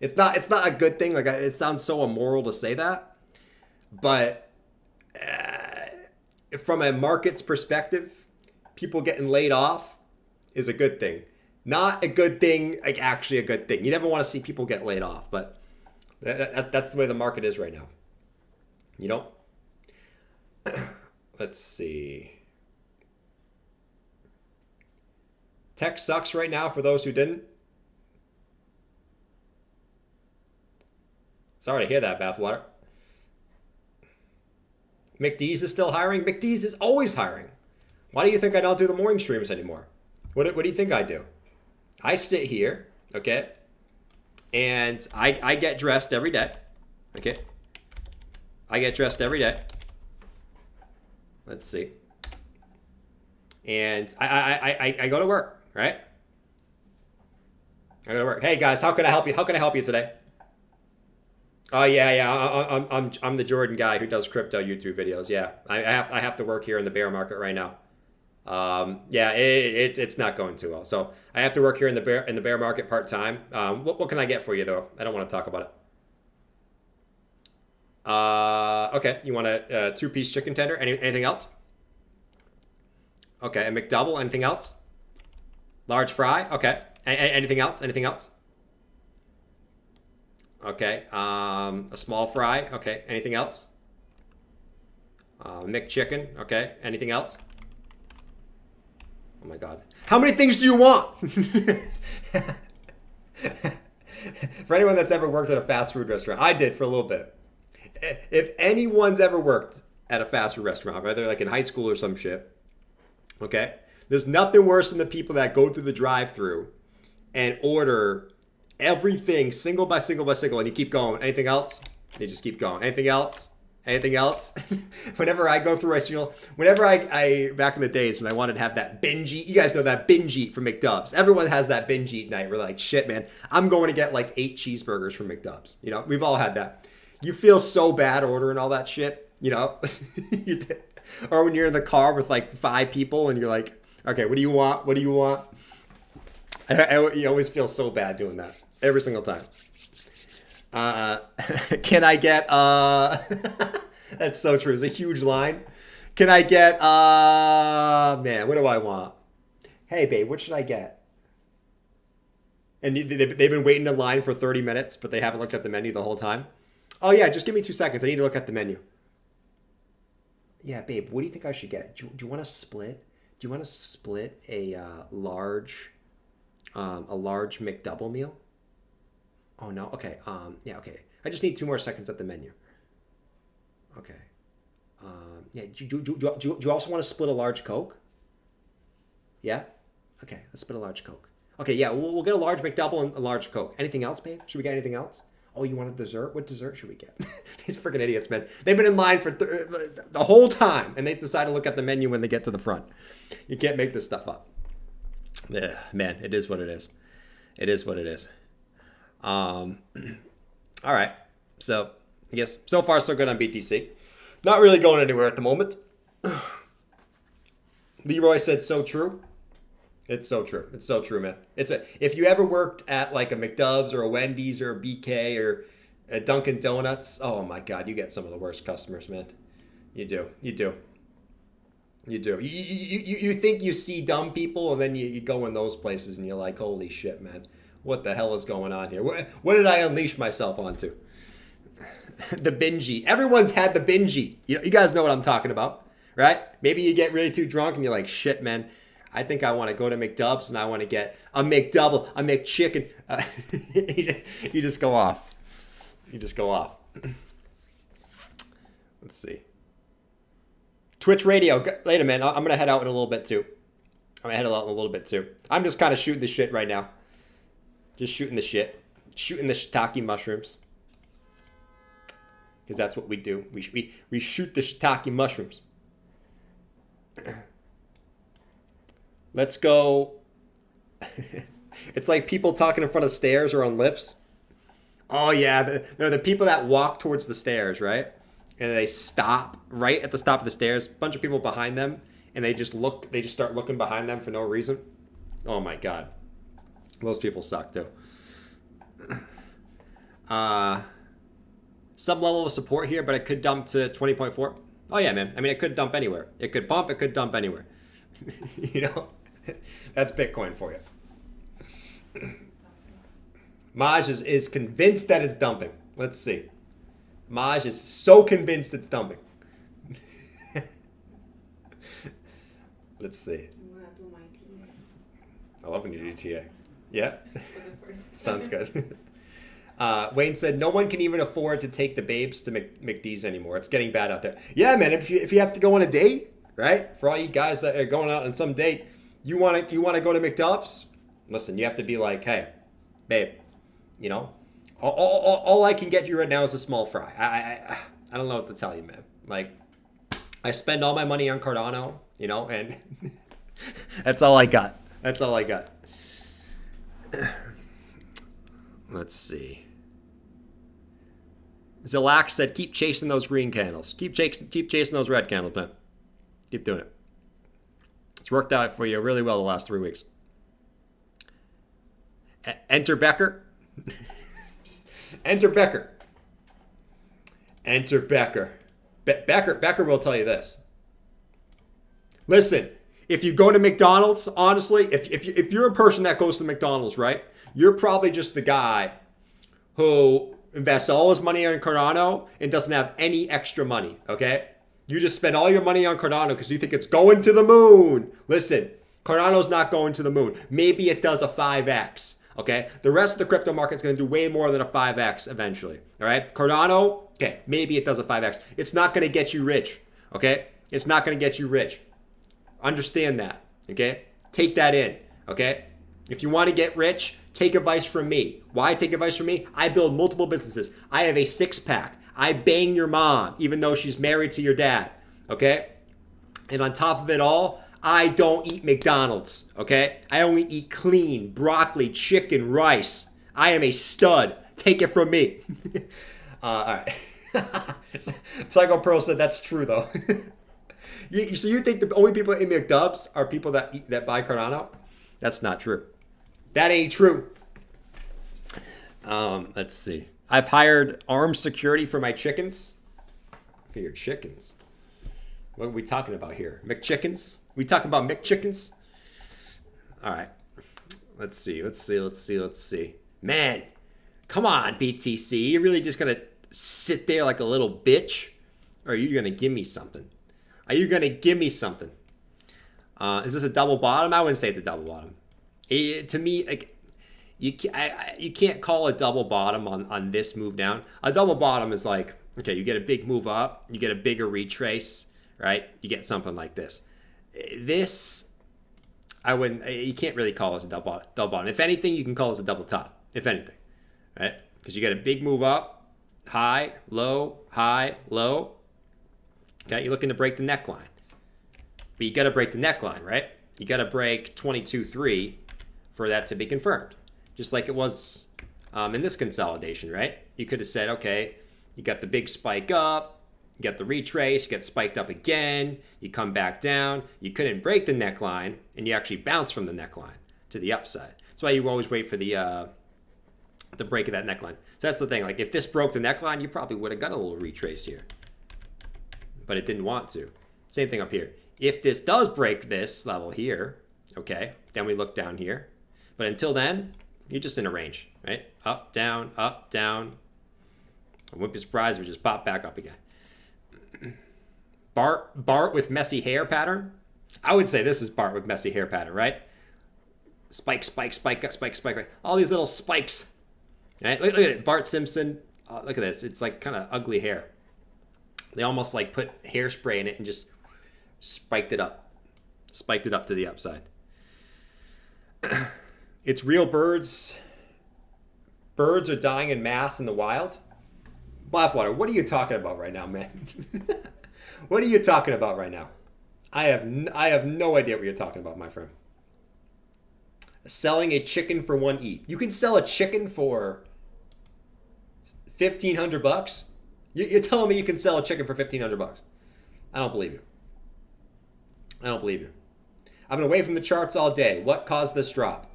it's not a good thing. Like, it sounds so immoral to say that, but from a market's perspective, people getting laid off is a good thing. Not a good thing, like actually a good thing. You never want to see people get laid off, but that's the way the market is right now. You know? Let's see. Tech sucks right now for those who didn't. Sorry to hear that, Bathwater. McDee's is still hiring. McDee's is always hiring. Why do you think I don't do the morning streams anymore? What do you think I do? I sit here, okay, and I get dressed every day, okay? I get dressed every day. Let's see. And I go to work, right? I go to work. Hey guys, how can I help you? How can I help you today? Oh yeah. I'm the Jordan guy who does crypto YouTube videos. Yeah, I have to work here in the bear market right now. Yeah, it's not going too well. So I have to work here in the bear market part time. What can I get for you though? I don't want to talk about it. Okay, you want a 2-piece chicken tender? Anything else? Okay, a McDouble. Anything else? Large fry. Okay. Anything else? Anything else? Okay. A small fry. Okay. Anything else? McChicken. Okay. Anything else? Oh my God. How many things do you want? For anyone that's ever worked at a fast food restaurant, I did for a little bit. If anyone's ever worked at a fast food restaurant, whether like in high school or some shit, okay, there's nothing worse than the people that go through the drive-thru and order everything single by single by single, and you keep going. Anything else? They just keep going. Anything else? Anything else? Whenever I go through, I feel, whenever I back in the days when I wanted to have that binge eat, you guys know that binge eat from McDubs. Everyone has that binge eat night. We're like, shit, man, I'm going to get like 8 cheeseburgers from McDubs. You know, we've all had that. You feel so bad ordering all that shit, you know? Or when you're in the car with like 5 people and you're like, okay, what do you want? What do you want? You always feel so bad doing that every single time. Can I get, that's so true. It's a huge line. Can I get, man, what do I want? Hey, babe, what should I get? And they've been waiting in line for 30 minutes, but they haven't looked at the menu the whole time. Oh, yeah, just give me 2 seconds. I need to look at the menu. Yeah, babe, what do you think I should get? Do you want to split? Do you want to split a large McDouble meal? Oh, no? Okay. Yeah, okay. I just need 2 more seconds at the menu. Okay. Yeah, do you also want to split a large Coke? Yeah? Okay, let's split a large Coke. Okay, yeah, we'll get a large McDouble and a large Coke. Anything else, babe? Should we get anything else? Oh, you want a dessert? What dessert should we get? These freaking idiots, man. They've been in line for the whole time, and they decide to look at the menu when they get to the front. You can't make this stuff up. Yeah, man, it is what it is. It is what it is. All right. So, I guess so far so good on BTC. Not really going anywhere at the moment. Leroy said so true. It's so true. It's so true, man. If you ever worked at like a McDub's or a Wendy's or a BK or a Dunkin' Donuts, oh my God, you get some of the worst customers, man. You do. You think you see dumb people, and then you go in those places and you're like, holy shit, man. What the hell is going on here? What did I unleash myself onto? The bingy. Everyone's had the bingy. You guys know what I'm talking about, right? Maybe you get really too drunk and you're like, shit, man. I think I want to go to McDub's and I want to get a McDouble, a McChicken. You just go off. Let's see. Twitch radio. Later, man. I'm going to head out in a little bit, too. I'm just kind of shooting the shit right now. Just shooting the shit. Shooting the shiitake mushrooms. Because that's what we do. We shoot the shiitake mushrooms. Let's go. It's like people talking in front of stairs or on lifts. Oh, yeah. The people that walk towards the stairs, right? And they stop right at the top of the stairs. Bunch of people behind them. And they just start looking behind them for no reason. Oh, my God. Those people suck, too. Some level of support here, but it could dump to 20.4. Oh, yeah, man. I mean, it could dump anywhere. It could pump. It could dump anywhere. That's Bitcoin for you. Maj is convinced that it's dumping. Let's see. Maj is so convinced it's dumping. Let's see. I love when you do TA. Yeah? Sounds good. Wayne said, no one can even afford to take the babes to McD's anymore. It's getting bad out there. Yeah, man. If you have to go on a date, right? For all you guys that are going out on some date, you want to go to McDub's? Listen, you have to be like, hey, babe, all I can get you right now is a small fry. I don't know what to tell you, man. Like, I spend all my money on Cardano, and that's all I got. Let's see. Zilax said, keep chasing those green candles. Keep chasing those red candles, man. Keep doing it. It's worked out for you really well the last 3 weeks. Enter Becker. Enter Becker. Becker will tell you this. Listen, if you go to McDonald's, honestly, if you're a person that goes to McDonald's, right? You're probably just the guy who invests all his money on Cardano and doesn't have any extra money, okay? You just spend all your money on Cardano because you think it's going to the moon. Listen, Cardano's not going to the moon. Maybe it does a 5x, okay? The rest of the crypto market's going to do way more than a 5x eventually, all right? Cardano, okay, maybe it does a 5x. It's not going to get you rich, okay? It's not going to get you rich. Understand that, okay? Take that in, okay? If you want to get rich, take advice from me. Why take advice from me? I build multiple businesses. I have a 6-pack. I bang your mom, even though she's married to your dad, okay? And on top of it all, I don't eat McDonald's, okay? I only eat clean broccoli, chicken, rice. I am a stud. Take it from me. All right. Psycho Pearl said that's true, though. So you think the only people in McDubs are people that buy Cardano? That's not true. That ain't true. Let's see. I've hired armed security for my chickens. For your chickens? What are we talking about here? McChickens? We talking about McChickens? All right. Let's see. Man, come on, BTC. You're really just going to sit there like a little bitch? Or are you going to give me something? Is this a double bottom? I wouldn't say it's a double bottom. To me, like, you can't call a double bottom on this move down. A double bottom is like, okay, you get a big move up, you get a bigger retrace, right? You get something like this. This, you can't really call this a double bottom. If anything, you can call this a double top, if anything, right? Because you get a big move up, high, low, high, low. Okay, you're looking to break the neckline. But you got to break the neckline, right? You got to break 22.3 for that to be confirmed. Just like it was in this consolidation, right? You could have said, okay, you got the big spike up, You get the retrace, you get spiked up again, you come back down, you couldn't break the neckline, and you actually bounce from the neckline to the upside. That's why you always wait for the break of that neckline. So that's the thing. Like if this broke the neckline, you probably would have got a little retrace here. But it didn't want to. Same thing up here. If this does break this level here, okay, then we look down here. But until then, you're just in a range, right? Up, down, up, down. I wouldn't be surprised if we just pop back up again. Bart with messy hair pattern. I would say this is Bart with messy hair pattern, right? Spike, spike, spike, spike, spike. All these little spikes. Right? Look at it. Bart Simpson. Look at this. It's like kind of ugly hair. They almost like put hairspray in it and just spiked it up. Spiked it up to the upside. It's real birds. Birds are dying in mass in the wild. Bathwater, what are you talking about right now, man? What are you talking about right now? I have no idea what you're talking about, my friend. Selling a chicken for 1 ETH. You can sell a chicken for $1,500? You're telling me you can sell a chicken for $1,500? I don't believe you. I don't believe you. I've been away from the charts all day. What caused this drop?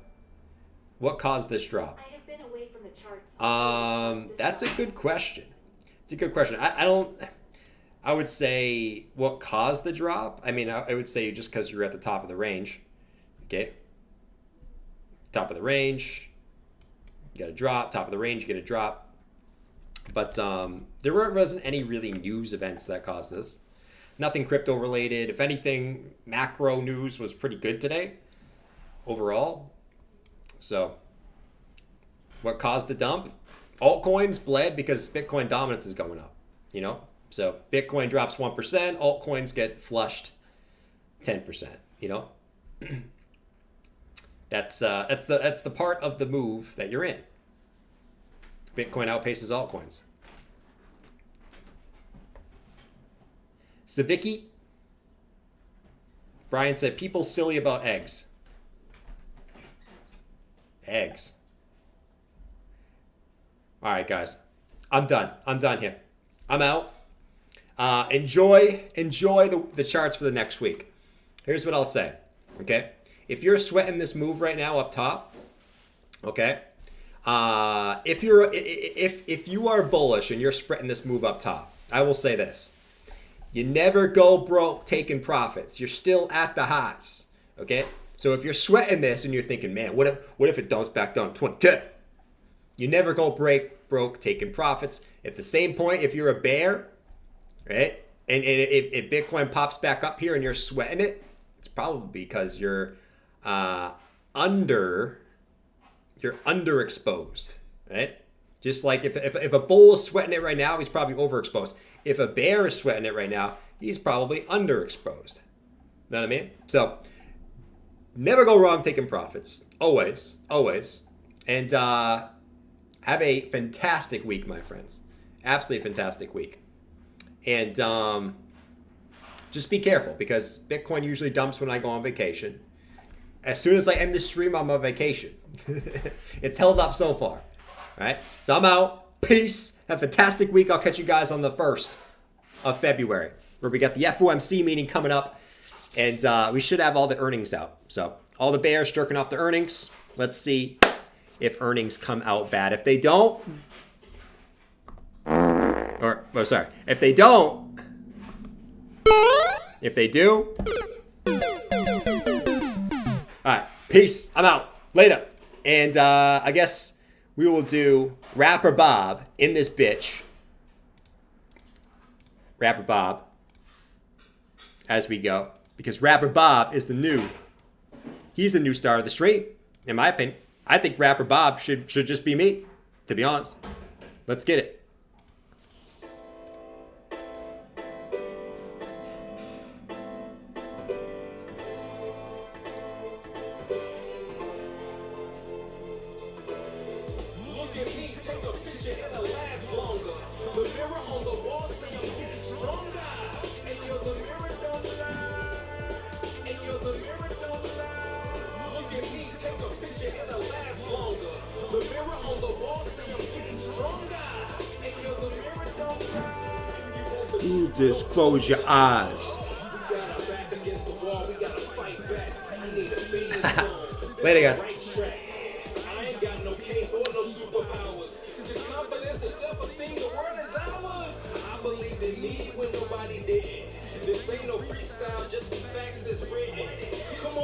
What caused this drop? I have been away from the charts. That's a good question. It's a good question. I would say what caused the drop? I mean, I would say just because you're at the top of the range. Okay. Top of the range, you got a drop. Top of the range, you get a drop. But there wasn't any really news events that caused this. Nothing crypto related. If anything, macro news was pretty good today overall. So what caused the dump? Altcoins bled because Bitcoin dominance is going up, you know? So Bitcoin drops 1%, altcoins get flushed 10%, you know? That's the part of the move that you're in. Bitcoin outpaces altcoins. Savicki. Brian said, people silly about eggs. Eggs. All right, guys. I'm done. I'm done here. I'm out. Enjoy the charts for the next week. Here's what I'll say, okay? If you're sweating this move right now up top, okay? If you are bullish and you're spreading this move up top, I will say this. You never go broke taking profits. You're still at the highs, okay? So if you're sweating this and you're thinking, man, what if it dumps back down to 20K? You never go broke taking profits. At the same point, if you're a bear, right? And if Bitcoin pops back up here and you're sweating it, it's probably because you're underexposed, right? Just like if a bull is sweating it right now, he's probably overexposed. If a bear is sweating it right now, he's probably underexposed. Know what I mean? So never go wrong taking profits. Always, always. And have a fantastic week, my friends. Absolutely fantastic week. And just be careful because Bitcoin usually dumps when I go on vacation. As soon as I end the stream, I'm on vacation. It's held up so far. All right? So I'm out. Peace. Have a fantastic week. I'll catch you guys on the 1st of February, where we got the FOMC meeting coming up. And we should have all the earnings out. So all the bears jerking off the earnings. Let's see if earnings come out bad. If they don't, if they don't, if they do, all right, peace. I'm out. Later. And I guess we will do Rapper Bob in this bitch. Rapper Bob as we go. Because Rapper Bob is he's the new star of the stream, in my opinion. I think Rapper Bob should just be me, to be honest. Let's get it. Look at me, take a picture, it'll last longer. The mirror on the wall say I'm getting stronger. And yo, the mirror don't lie. And yo, the mirror don't lie. Look at me, take a picture, it'll last longer. The mirror on the wall say I'm getting stronger. You just close your eyes. Later, guys. I ain't got no cape or no superpowers. Just confidence and self-esteem, the word is ours. I believed in me when nobody did. This ain't no freestyle, just some facts that's written. Come on.